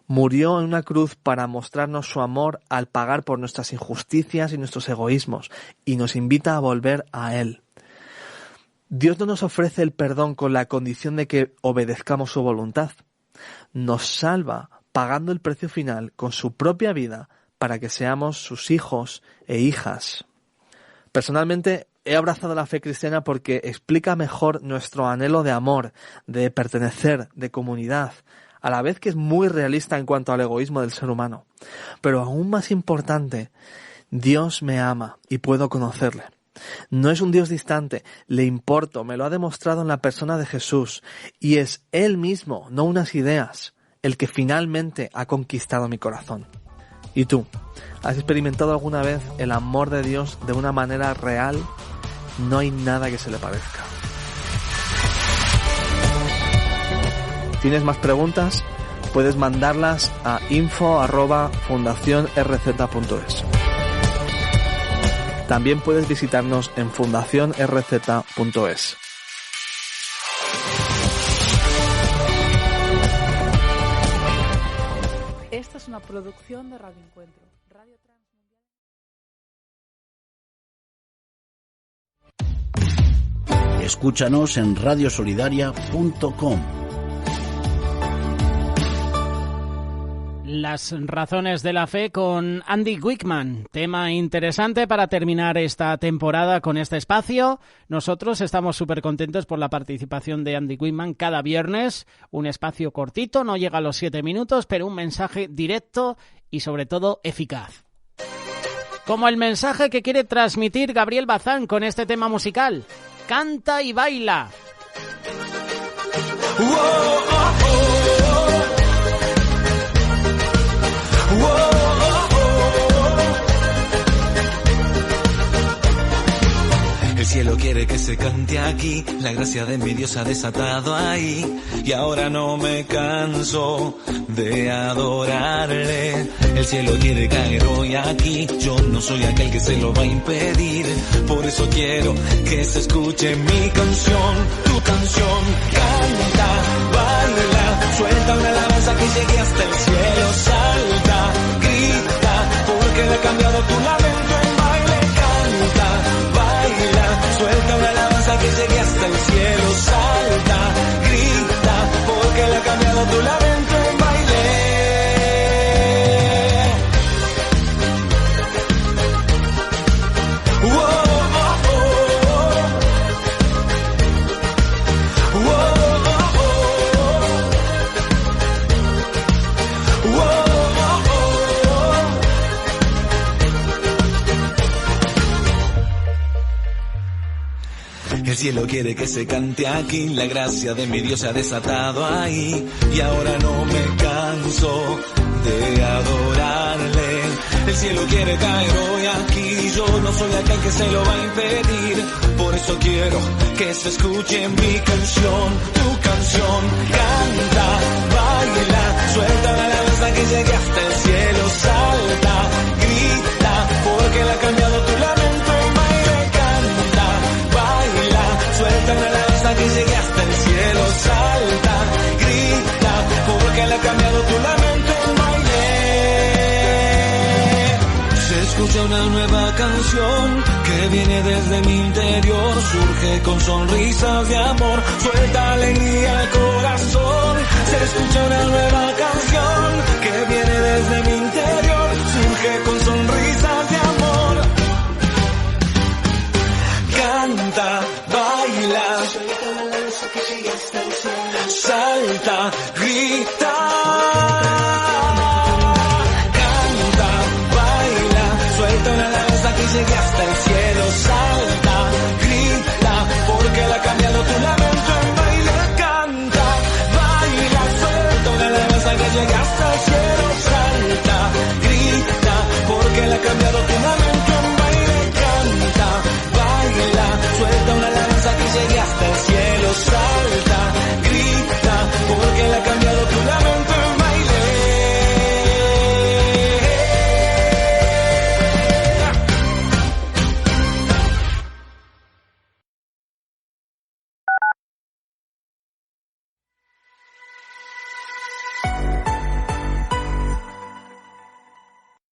[SPEAKER 15] Murió en una cruz para mostrarnos su amor al pagar por nuestras injusticias y nuestros egoísmos, y nos invita a volver a Él. Dios no nos ofrece el perdón con la condición de que obedezcamos su voluntad. Nos salva pagando el precio final con su propia vida para que seamos sus hijos e hijas. Personalmente, he abrazado la fe cristiana porque explica mejor nuestro anhelo de amor, de pertenecer, de comunidad, a la vez que es muy realista en cuanto al egoísmo del ser humano. Pero aún más importante, Dios me ama y puedo conocerle. No es un Dios distante, le importo, me lo ha demostrado en la persona de Jesús, y es Él mismo, no unas ideas, el que finalmente ha conquistado mi corazón. ¿Y tú? ¿Has experimentado alguna vez el amor de Dios de una manera real? No hay nada que se le parezca. ¿Tienes más preguntas? Puedes mandarlas a info@fundacionrz.es. También puedes visitarnos en fundacionrz.es.
[SPEAKER 13] Esta es una producción de Radio Encuentro.
[SPEAKER 8] Escúchanos en radiosolidaria.com.
[SPEAKER 1] Las razones de la fe con Andy Wickman, tema interesante para terminar esta temporada con este espacio. Nosotros estamos súper contentos por la participación de Andy Wickman cada viernes, un espacio cortito, no llega a los 7 minutos, pero un mensaje directo y sobre todo eficaz. Como el mensaje que quiere transmitir Gabriel Bazán con este tema musical, Canta y baila.
[SPEAKER 7] El cielo quiere que se cante aquí, la gracia de mi Dios ha desatado ahí, y ahora no me canso de adorarle. El cielo quiere caer hoy aquí, yo no soy aquel que se lo va a impedir, por eso quiero que se escuche mi canción, tu canción. Canta, baila, suelta una alabanza que llegue hasta el cielo, salta, grita, porque le ha cambiado tu lamento en baile. Canta, baila, suelta una alabanza que llegue hasta el cielo, salta, grita, porque le ha cambiado tu lamento en baile. El cielo quiere que se cante aquí, la gracia de mi Dios se ha desatado ahí, y ahora no me canso de adorarle. El cielo quiere caer hoy aquí, yo no soy aquel que se lo va a impedir, por eso quiero que se escuche mi canción, tu canción. Canta, baila, suelta la alabanza que llegue hasta el cielo, salta, grita, porque le ha cambiado tu lamento en baile. Canta, baila, suelta una alabanza que llegue hasta el cielo, salta, grita, porque le ha cambiado tu lamento en baile. Se escucha una nueva canción que viene desde mi interior, surge con sonrisas de amor, suelta alegría al corazón. Se escucha una nueva canción que viene desde mi interior, surge con sonrisas de amor. Canta, baila, salta, grita. Canta, baila, suelta una alabanza que llegue hasta el cielo, salta, grita, porque le ha cambiado tu lamento en baile. Canta, baila, suelta una alabanza que llegue hasta el cielo, salta, grita, porque le ha cambiado tu lamento en baile. Canta, baila, suelta una alabanza que llegue hasta el cielo, salta, grita, porque le ha cambiado tu lamento en baile.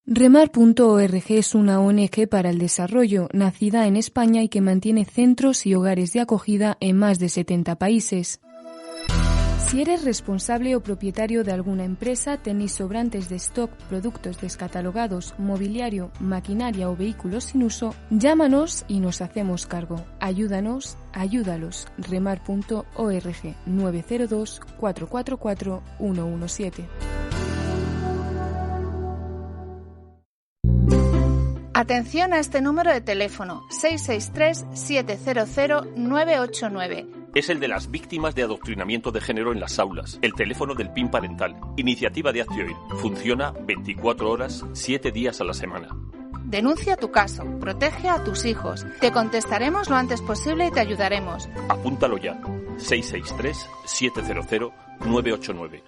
[SPEAKER 16] Remar.org es una ONG para el desarrollo, nacida en España y que mantiene centros y hogares de acogida en más de 70 países. Si eres responsable o propietario de alguna empresa, tenéis sobrantes de stock, productos descatalogados, mobiliario, maquinaria o vehículos sin uso, llámanos y nos hacemos cargo. Ayúdanos, ayúdalos. Remar.org 902 444 117.
[SPEAKER 17] Atención a este número de teléfono, 663-700-989.
[SPEAKER 18] Es el de las víctimas de adoctrinamiento de género en las aulas. El teléfono del PIN parental. Iniciativa de Hazte Oír. Funciona 24 horas, 7 días a la semana.
[SPEAKER 17] Denuncia tu caso. Protege a tus hijos. Te contestaremos lo antes posible y te ayudaremos.
[SPEAKER 18] Apúntalo ya. 663-700-989.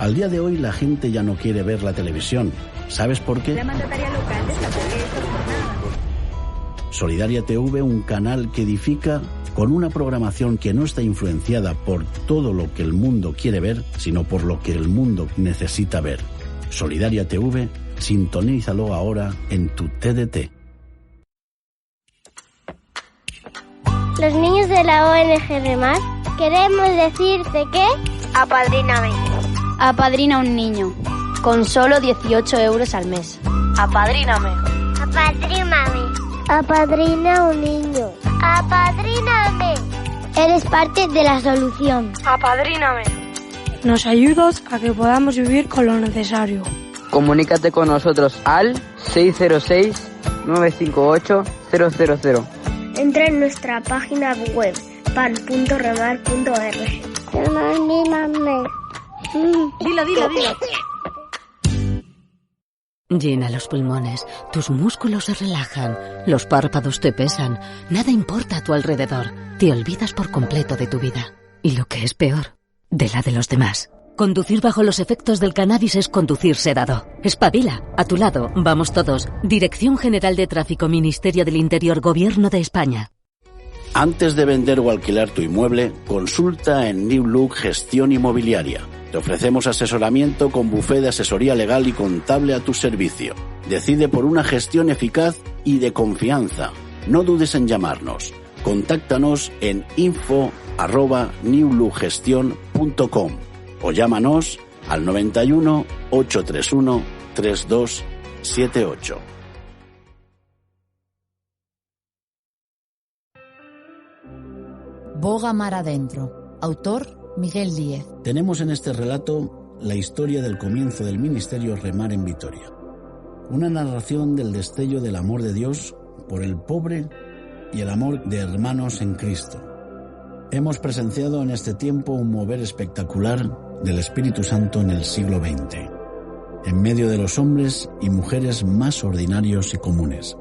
[SPEAKER 8] Al día de hoy la gente ya no quiere ver la televisión. ¿Sabes por qué?
[SPEAKER 19] La mandataria local destacó que esta jornada...
[SPEAKER 8] Solidaria TV, un canal que edifica con una programación que no está influenciada por todo lo que el mundo quiere ver, sino por lo que el mundo necesita ver. Solidaria TV, sintonízalo ahora en tu TDT.
[SPEAKER 20] Los niños de la ONG Remar queremos decirte que apadríname.
[SPEAKER 21] Apadrina un niño con solo 18 euros al mes.
[SPEAKER 20] Apadríname. Apadríname. Apadrina un niño. Apadríname. Eres parte de la solución. Apadríname.
[SPEAKER 4] Nos ayudas a que podamos vivir con lo necesario.
[SPEAKER 22] Comunícate con nosotros al 606-958-000.
[SPEAKER 20] Entra en nuestra página web pan.remar.org. Apadríname.
[SPEAKER 21] Dilo.
[SPEAKER 23] Llena los pulmones, tus músculos se relajan, los párpados te pesan, nada importa a tu alrededor, te olvidas por completo de tu vida. Y lo que es peor, de la de los demás. Conducir bajo los efectos del cannabis es conducir sedado. Espabila, a tu lado, vamos todos. Dirección General de Tráfico, Ministerio del Interior, Gobierno de España.
[SPEAKER 8] Antes de vender o alquilar tu inmueble, consulta en New Look Gestión Inmobiliaria. Te ofrecemos asesoramiento con bufé de asesoría legal y contable a tu servicio. Decide por una gestión eficaz y de confianza. No dudes en llamarnos. Contáctanos en info@newlookgestion.com o llámanos al 91 831 3278.
[SPEAKER 24] Boga mar adentro. Autor Miguel Díez.
[SPEAKER 8] Tenemos en este relato la historia del comienzo del ministerio Remar en Vitoria. Una narración del destello del amor de Dios por el pobre y el amor de hermanos en Cristo. Hemos presenciado en este tiempo un mover espectacular del Espíritu Santo en el siglo XX, en medio de los hombres y mujeres más ordinarios y comunes.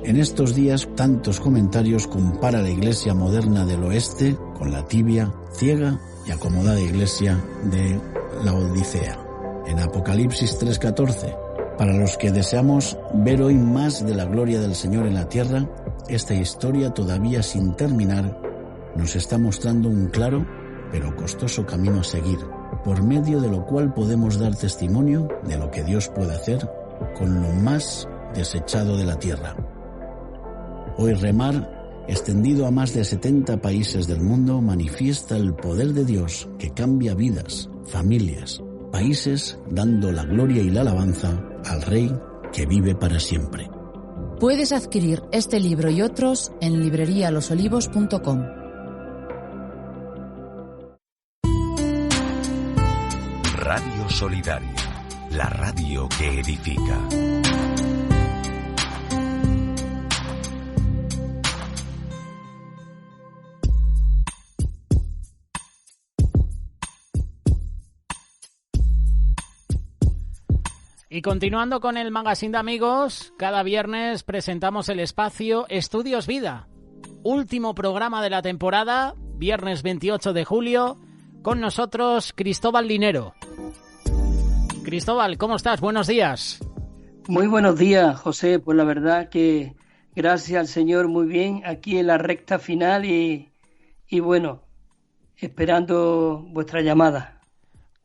[SPEAKER 8] En estos días, tantos comentarios compara la iglesia moderna del oeste con la tibia, ciega y acomodada iglesia de la Odisea. En Apocalipsis 3:14, para los que deseamos ver hoy más de la gloria del Señor en la tierra, esta historia todavía sin terminar nos está mostrando un claro pero costoso camino a seguir, por medio de lo cual podemos dar testimonio de lo que Dios puede hacer con lo más desechado de la tierra. Hoy Remar, extendido a más de 70 países del mundo, manifiesta el poder de Dios que cambia vidas, familias, países, dando la gloria y la alabanza al Rey que vive para siempre.
[SPEAKER 24] Puedes adquirir este libro y otros en librerialosolivos.com.
[SPEAKER 6] Radio Solidaria, la radio que edifica.
[SPEAKER 1] Y continuando con el Magazine de Amigos, cada viernes presentamos el espacio Estudios Vida. Último programa de la temporada, viernes 28 de julio, con nosotros Cristóbal Linero. Cristóbal, ¿cómo estás? Buenos días.
[SPEAKER 25] Muy buenos días, José. Pues la verdad que gracias al Señor muy bien aquí en la recta final y bueno, esperando vuestra llamada.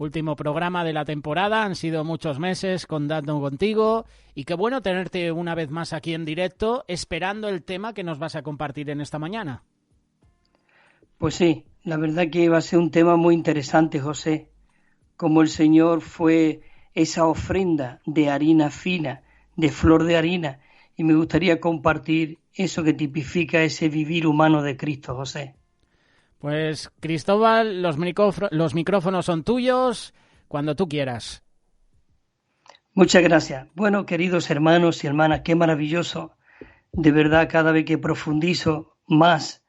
[SPEAKER 1] Último programa de la temporada, han sido muchos meses contando contigo y qué bueno tenerte una vez más aquí en directo, esperando el tema que nos vas a compartir en esta mañana.
[SPEAKER 25] Pues sí, la verdad que va a ser un tema muy interesante, José, como el Señor fue esa ofrenda de harina fina, de flor de harina, y me gustaría compartir eso que tipifica ese vivir humano de Cristo, José.
[SPEAKER 1] Pues Cristóbal, los micrófonos son tuyos cuando tú quieras.
[SPEAKER 25] Muchas gracias. Bueno, queridos hermanos y hermanas, qué maravilloso. De verdad, cada vez que profundizo más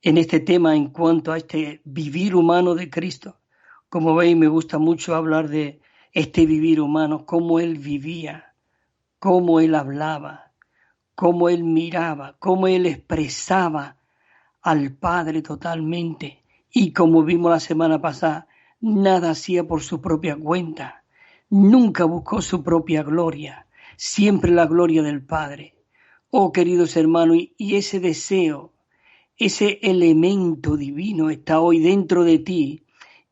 [SPEAKER 25] en este tema en cuanto a este vivir humano de Cristo, como veis, me gusta mucho hablar de este vivir humano, cómo Él vivía, cómo Él hablaba, cómo Él miraba, cómo Él expresaba al Padre totalmente, y como vimos la semana pasada, nada hacía por su propia cuenta, nunca buscó su propia gloria, siempre la gloria del Padre. Oh, queridos hermanos, y ese deseo, ese elemento divino está hoy dentro de ti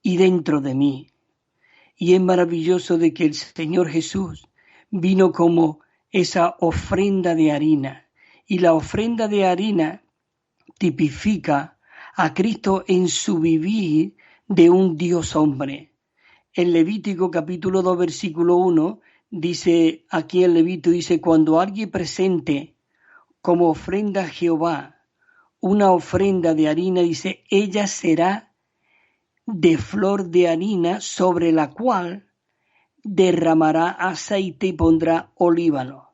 [SPEAKER 25] y dentro de mí. Y es maravilloso de que el Señor Jesús vino como esa ofrenda de harina. Y la ofrenda de harina tipifica a Cristo en su vivir de un Dios hombre. En Levítico capítulo 2 versículo 1 dice, aquí el Levítico dice, cuando alguien presente como ofrenda a Jehová una ofrenda de harina, dice, ella será de flor de harina sobre la cual derramará aceite y pondrá olíbano.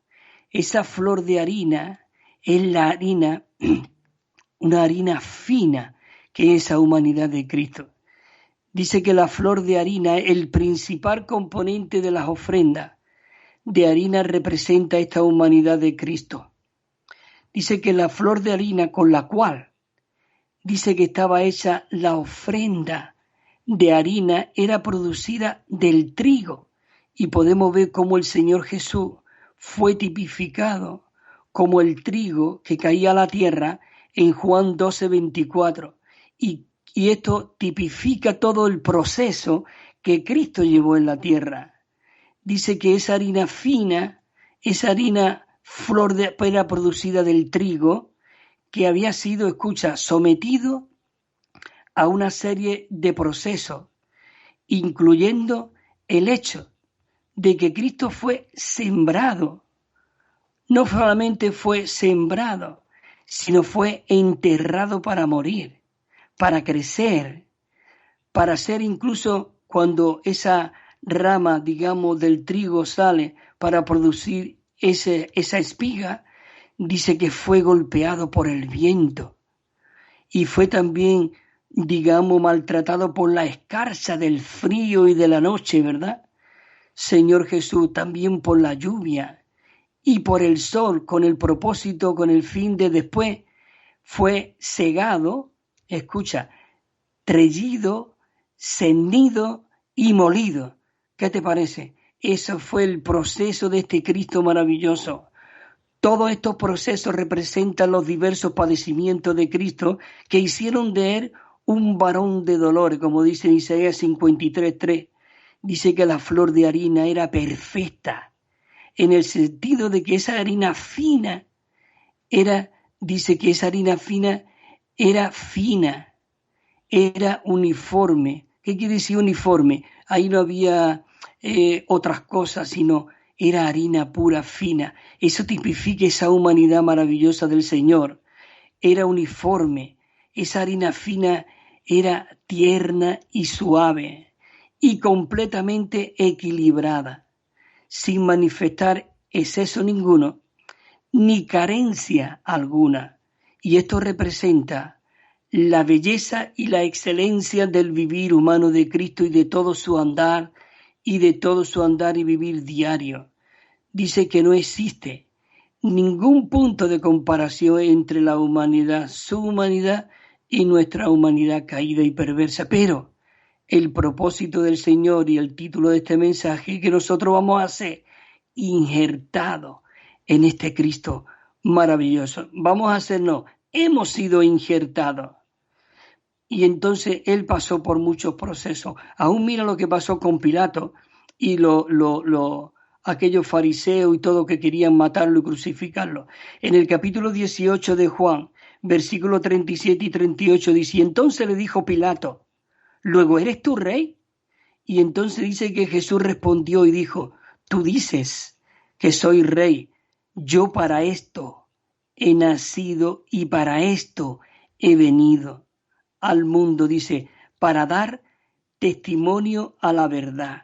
[SPEAKER 25] Esa flor de harina es la harina, una harina fina, que es la humanidad de Cristo. Dice que la flor de harina, el principal componente de las ofrendas de harina, representa esta humanidad de Cristo. Dice que la flor de harina con la cual dice que estaba hecha la ofrenda de harina era producida del trigo. Y podemos ver cómo el Señor Jesús fue tipificado como el trigo que caía a la tierra en Juan 12:24. Y esto tipifica todo el proceso que Cristo llevó en la tierra. Dice que esa harina fina, esa harina era producida del trigo que había sido, escucha, sometido a una serie de procesos, incluyendo el hecho de que Cristo fue sembrado. No solamente fue sembrado, sino fue enterrado para morir, para crecer, para ser incluso cuando esa rama, digamos, del trigo sale para producir esa espiga, dice que fue golpeado por el viento y fue también, digamos, maltratado por la escarcha del frío y de la noche, ¿verdad? Señor Jesús, también por la lluvia y por el sol, con el propósito, con el fin de después, fue segado, escucha, trellido, cendido y molido. ¿Qué te parece? Eso fue el proceso de este Cristo maravilloso. Todos estos procesos representan los diversos padecimientos de Cristo que hicieron de él un varón de dolores, como dice en Isaías 53:3. Dice que la flor de harina era perfecta, en el sentido de que esa harina fina era fina, era uniforme. ¿Qué quiere decir uniforme? Ahí no había otras cosas, sino era harina pura, fina. Eso tipifica esa humanidad maravillosa del Señor. Era uniforme. Esa harina fina era tierna y suave y completamente equilibrada, sin manifestar exceso ninguno, ni carencia alguna. Y esto representa la belleza y la excelencia del vivir humano de Cristo y de todo su andar y vivir diario. Dice que no existe ningún punto de comparación entre la humanidad, su humanidad y nuestra humanidad caída y perversa. Pero el propósito del Señor y el título de este mensaje es que nosotros vamos a ser injertados en este Cristo maravilloso. Hemos sido injertados. Y entonces él pasó por muchos procesos. Aún mira lo que pasó con Pilato y aquellos fariseos y todo que querían matarlo y crucificarlo. En el capítulo 18 de Juan, versículos 37 y 38 dice, y entonces le dijo Pilato, ¿luego eres tú rey? Y entonces dice que Jesús respondió y dijo, tú dices que soy rey. Yo para esto he nacido y para esto he venido al mundo, dice, para dar testimonio a la verdad.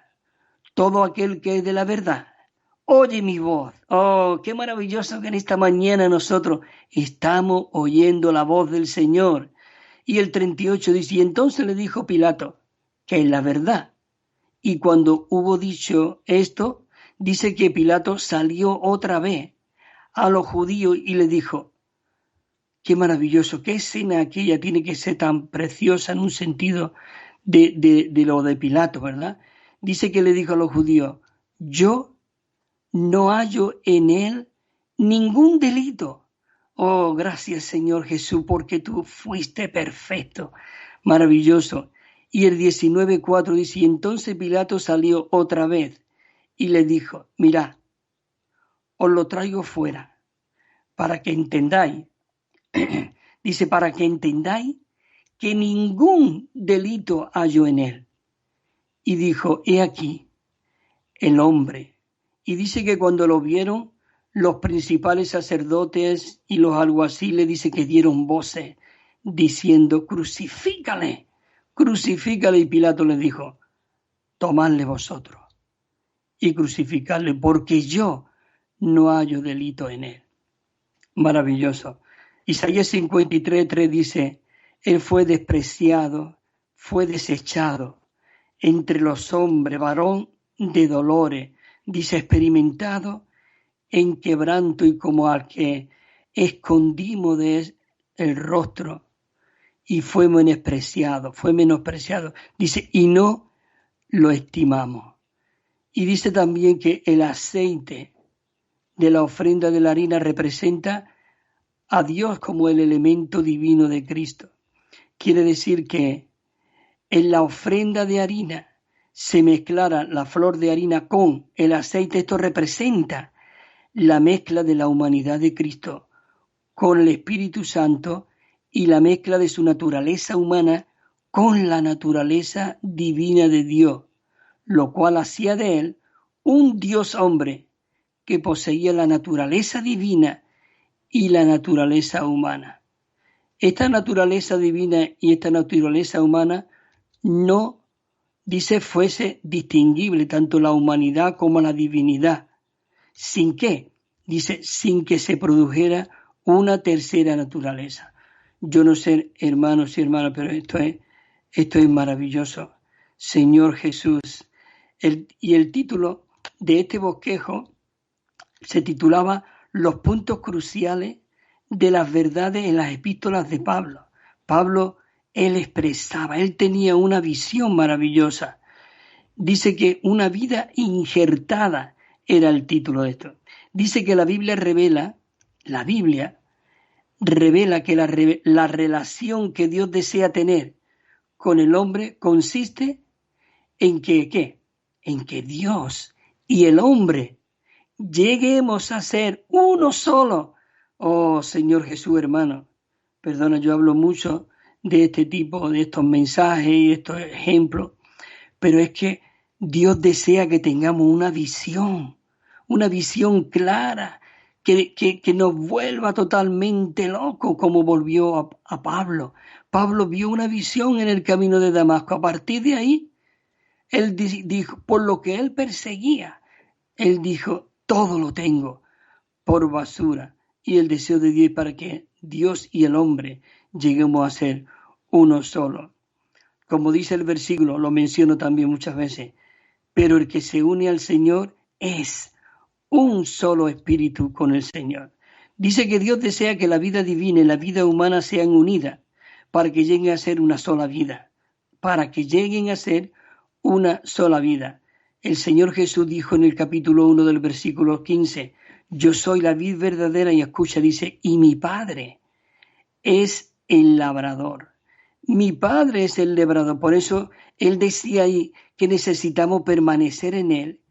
[SPEAKER 25] Todo aquel que es de la verdad, oye mi voz. Oh, qué maravilloso que en esta mañana nosotros estamos oyendo la voz del Señor. Y el 38 dice, y entonces le dijo Pilato, que es la verdad. Y cuando hubo dicho esto, dice que Pilato salió otra vez a los judíos y le dijo, qué maravilloso, qué escena aquella tiene que ser tan preciosa en un sentido de lo de Pilato, ¿verdad? Dice que le dijo a los judíos, yo no hallo en él ningún delito. Oh, gracias Señor Jesús, porque tú fuiste perfecto, maravilloso. Y el 19:4 dice, y entonces Pilato salió otra vez y le dijo, mirad, os lo traigo fuera, para que entendáis, dice, para que entendáis que ningún delito hallo en él. Y dijo, he aquí, el hombre. Y dice que cuando lo vieron, los principales sacerdotes y los alguaciles, dice que dieron voces, diciendo, crucifícale, crucifícale. Y Pilato les dijo, tomadle vosotros y crucificadle, porque yo no hallo delito en él. Maravilloso. Isaías 53:3 dice, él fue despreciado, fue desechado entre los hombres, varón de dolores, dice, experimentado en quebranto y como al que escondimos de el rostro, y fue menospreciado, dice, y no lo estimamos. Y dice también que el aceite de la ofrenda de la harina representa a Dios como el elemento divino de Cristo. Quiere decir que en la ofrenda de harina se mezclara la flor de harina con el aceite. Esto representa la mezcla de la humanidad de Cristo con el Espíritu Santo y la mezcla de su naturaleza humana con la naturaleza divina de Dios, lo cual hacía de él un Dios hombre que poseía la naturaleza divina y la naturaleza humana. Esta naturaleza divina y esta naturaleza humana no, dice, fuese distinguible tanto la humanidad como la divinidad. ¿Sin qué? Dice, sin que se produjera una tercera naturaleza. Yo no sé, hermanos y hermanas, pero esto es maravilloso. Señor Jesús. Y el título de este bosquejo se titulaba Los puntos cruciales de las verdades en las epístolas de Pablo. Pablo, él expresaba, él tenía una visión maravillosa. Dice que una vida injertada era el título de esto. Dice que la Biblia revela que la relación que Dios desea tener con el hombre consiste en que, ¿qué? En que Dios y el hombre lleguemos a ser uno solo. Oh, Señor Jesús, hermano, perdona, yo hablo mucho de este tipo, de estos mensajes y estos ejemplos, pero es que Dios desea que tengamos una visión clara, que nos vuelva totalmente locos, como volvió a Pablo. Pablo vio una visión en el camino de Damasco. A partir de ahí, él dijo, por lo que él perseguía, él dijo, todo lo tengo por basura. Y el deseo de Dios para que Dios y el hombre lleguemos a ser uno solo. Como dice el versículo, lo menciono también muchas veces, pero el que se une al Señor es un solo espíritu con el Señor. Dice que Dios desea que la vida divina y la vida humana sean unidas para que lleguen a ser una sola vida. El Señor Jesús dijo en el capítulo 1 del versículo 15, yo soy la vid verdadera, y escucha, dice, y mi Padre es el labrador. Mi Padre es el labrador. Por eso Él decía ahí que necesitamos permanecer en Él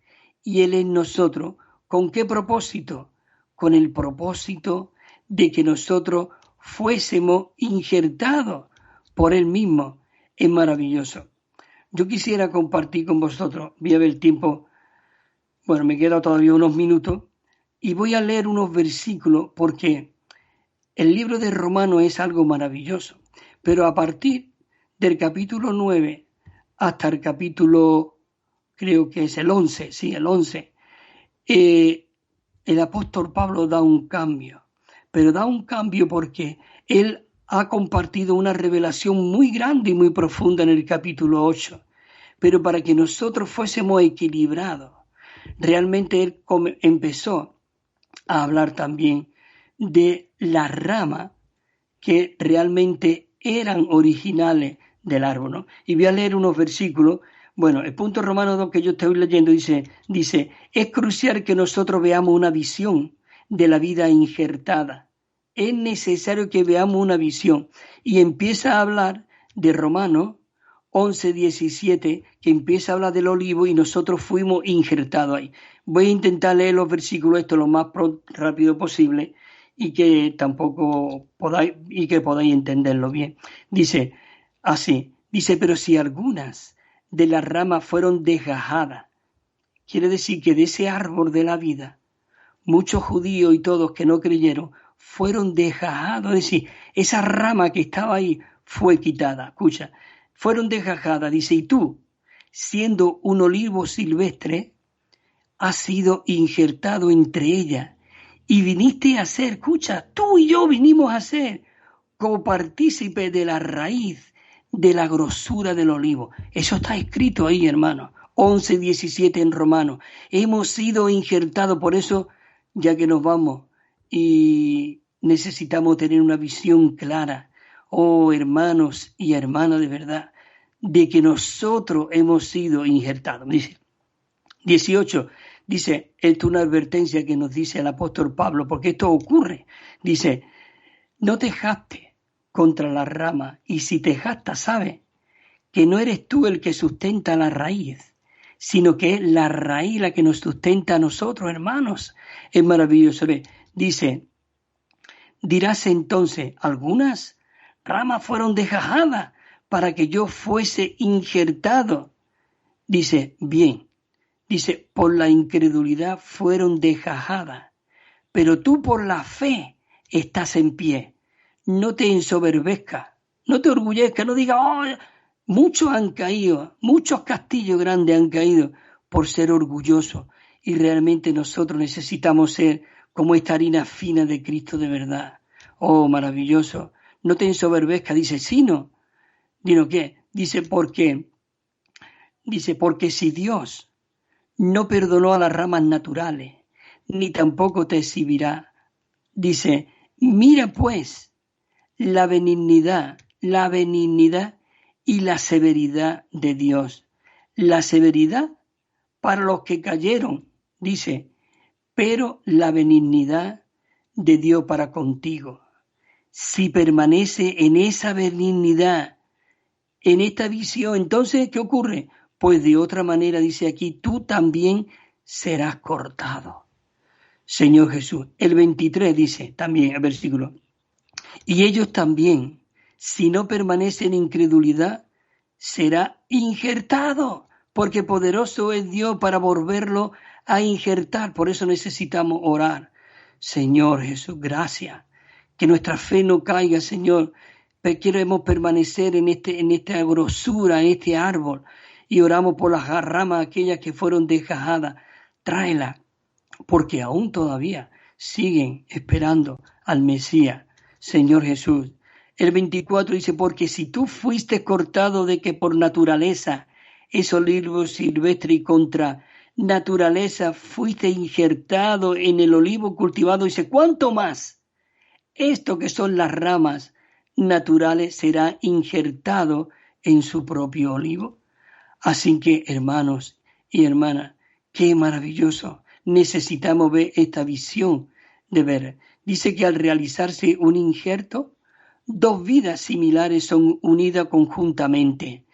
[SPEAKER 25] y Él en nosotros. ¿Con qué propósito? Con el propósito de que nosotros fuésemos injertados por Él mismo. Es maravilloso. Yo quisiera compartir con vosotros, voy a ver el tiempo, bueno, me quedan todavía unos minutos, y voy a leer unos versículos porque el libro de Romanos es algo maravilloso. Pero a partir del capítulo 9 hasta el capítulo, creo que es el 11, el apóstol Pablo da un cambio. Pero da un cambio porque él ha compartido una revelación muy grande y muy profunda en el capítulo 8. Pero para que nosotros fuésemos equilibrados, realmente él empezó a hablar también de la rama que realmente eran originales del árbol, ¿no? Y voy a leer unos versículos. Bueno, el punto Romanos 2 que yo estoy leyendo dice, es crucial que nosotros veamos una visión de la vida injertada. Es necesario que veamos una visión. Y empieza a hablar de Romanos 11:17, que empieza a hablar del olivo y nosotros fuimos injertados ahí. Voy a intentar leer los versículos esto lo más rápido posible y que podáis entenderlo bien. Dice así, pero si algunas de las ramas fueron desgajadas, quiere decir que de ese árbol de la vida, muchos judíos y todos que no creyeron fueron desgajados, es decir, esa rama que estaba ahí fue quitada, escucha, fueron desgajadas, dice, y tú, siendo un olivo silvestre, has sido injertado entre ellas, y viniste a ser, escucha, tú y yo vinimos a ser copartícipes de la raíz de la grosura del olivo. Eso está escrito ahí, hermano. 11:17 en Romanos. Hemos sido injertados, por eso, ya que nos vamos y necesitamos tener una visión clara, oh hermanos y hermanas de verdad, de que nosotros hemos sido injertados. Dice 18, dice, esto es una advertencia que nos dice el apóstol Pablo, porque esto ocurre. Dice, no te jactes contra la rama, y si te jactas, sabes que no eres tú el que sustenta la raíz, sino que es la raíz la que nos sustenta a nosotros, hermanos. Es maravilloso. Dice, dirás entonces, algunas ramas fueron desgajadas para que yo fuese injertado. Dice, bien, dice, por la incredulidad fueron desgajadas, pero tú por la fe estás en pie. No te ensoberbezcas, no te orgullezcas, no digas, oh, muchos han caído, muchos castillos grandes han caído por ser orgullosos. Y realmente nosotros necesitamos ser como esta harina fina de Cristo de verdad. Oh, maravilloso. No te ensoberbezcas, dice, sino, ¿dino qué? Dice, porque si Dios no perdonó a las ramas naturales, ni tampoco te exhibirá. Dice, mira pues la benignidad y la severidad de Dios. La severidad para los que cayeron, dice, pero la benignidad de Dios para contigo. Si permanece en esa benignidad, en esta visión, entonces, ¿qué ocurre? Pues de otra manera, dice aquí, tú también serás cortado. Señor Jesús. El 23 dice también, el versículo, y ellos también, si no permanecen en incredulidad, será injertado, porque poderoso es Dios para volverlo a injertar. Por eso necesitamos orar. Señor Jesús, gracias. Que nuestra fe no caiga, Señor. Queremos permanecer en esta grosura, en este árbol, y oramos por las ramas aquellas que fueron desgajadas. Tráelas, porque aún todavía siguen esperando al Mesías. Señor Jesús. El 24 dice, porque si tú fuiste cortado de que por naturaleza es olivo silvestre y contra naturaleza fuiste injertado en el olivo cultivado, dice, ¿cuánto más? Esto que son las ramas naturales será injertado en su propio olivo. Así que, hermanos y hermanas, qué maravilloso. Necesitamos ver esta visión de ver. Dice que al realizarse un injerto, dos vidas similares son unidas conjuntamente.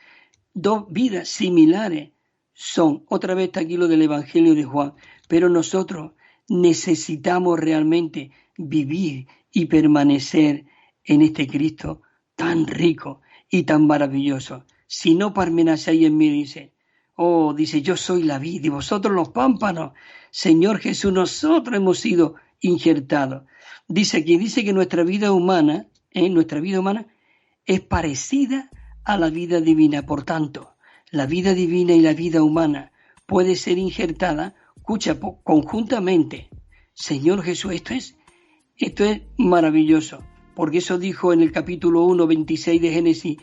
[SPEAKER 25] Dos vidas similares son. Otra vez está aquí lo del Evangelio de Juan. Pero nosotros necesitamos realmente vivir y permanecer en este Cristo tan rico y tan maravilloso. Si no permanecéis en mí, dice, yo soy la vid y vosotros los pámpanos. Señor Jesús, nosotros hemos sido injertados. Dice que nuestra vida humana es parecida a la vida divina. Por tanto, la vida divina y la vida humana puede ser injertada, escucha, conjuntamente. Señor Jesús, esto es maravilloso, porque eso dijo en el capítulo 1, 26 de Génesis,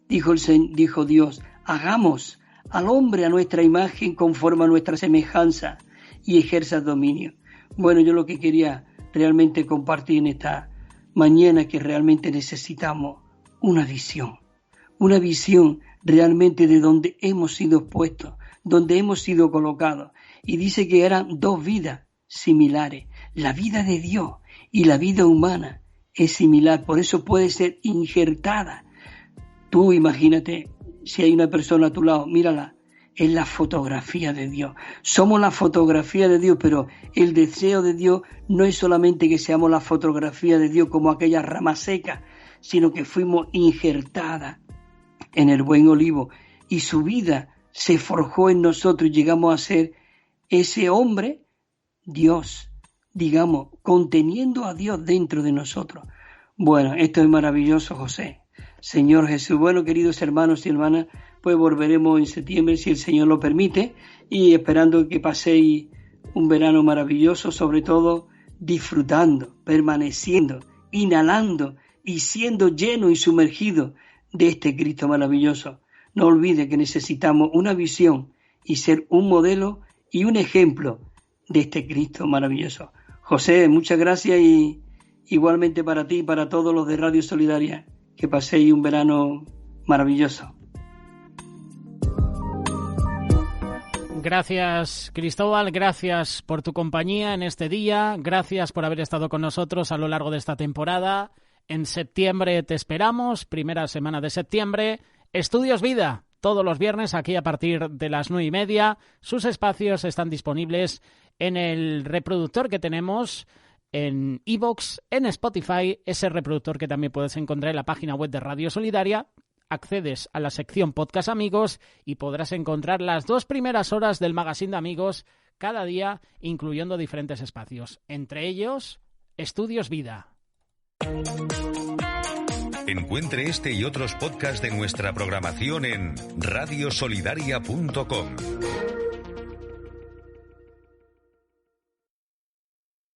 [SPEAKER 25] dijo Dios, hagamos al hombre a nuestra imagen conforme a nuestra semejanza y ejerza dominio. Bueno, yo lo que quería realmente compartir en esta mañana es que realmente necesitamos una visión, una visión realmente de donde hemos sido puestos, donde hemos sido colocados. Y dice que eran dos vidas similares. La vida de Dios y la vida humana es similar, por eso puede ser injertada. Tú imagínate, si hay una persona a tu lado, mírala, es la fotografía de Dios. Somos la fotografía de Dios, pero el deseo de Dios no es solamente que seamos la fotografía de Dios como aquella rama seca, sino que fuimos injertadas en el buen olivo y su vida se forjó en nosotros y llegamos a ser ese hombre, Dios, digamos, conteniendo a Dios dentro de nosotros. Bueno, esto es maravilloso, José. Señor Jesús, bueno, queridos hermanos y hermanas, pues volveremos en septiembre si el Señor lo permite y esperando que paséis un verano maravilloso, sobre todo disfrutando, permaneciendo, inhalando y siendo lleno y sumergido de este Cristo maravilloso. No olvide que necesitamos una visión y ser un modelo y un ejemplo de este Cristo maravilloso. José, muchas gracias y igualmente para ti y para todos los de Radio Solidaria. Que paséis un verano maravilloso.
[SPEAKER 1] Gracias, Cristóbal, gracias por tu compañía en este día, gracias por haber estado con nosotros a lo largo de esta temporada. En septiembre te esperamos, primera semana de septiembre, Estudios Vida, todos los viernes aquí a partir de las 9:30. Sus espacios están disponibles en el reproductor que tenemos en iVoox, en Spotify, ese reproductor que también puedes encontrar en la página web de Radio Solidaria. Accedes a la sección Podcast Amigos y podrás encontrar las 2 primeras horas del Magazine de Amigos cada día, incluyendo diferentes espacios, entre ellos Estudios Vida.
[SPEAKER 6] Encuentre este y otros podcasts de nuestra programación en radiosolidaria.com.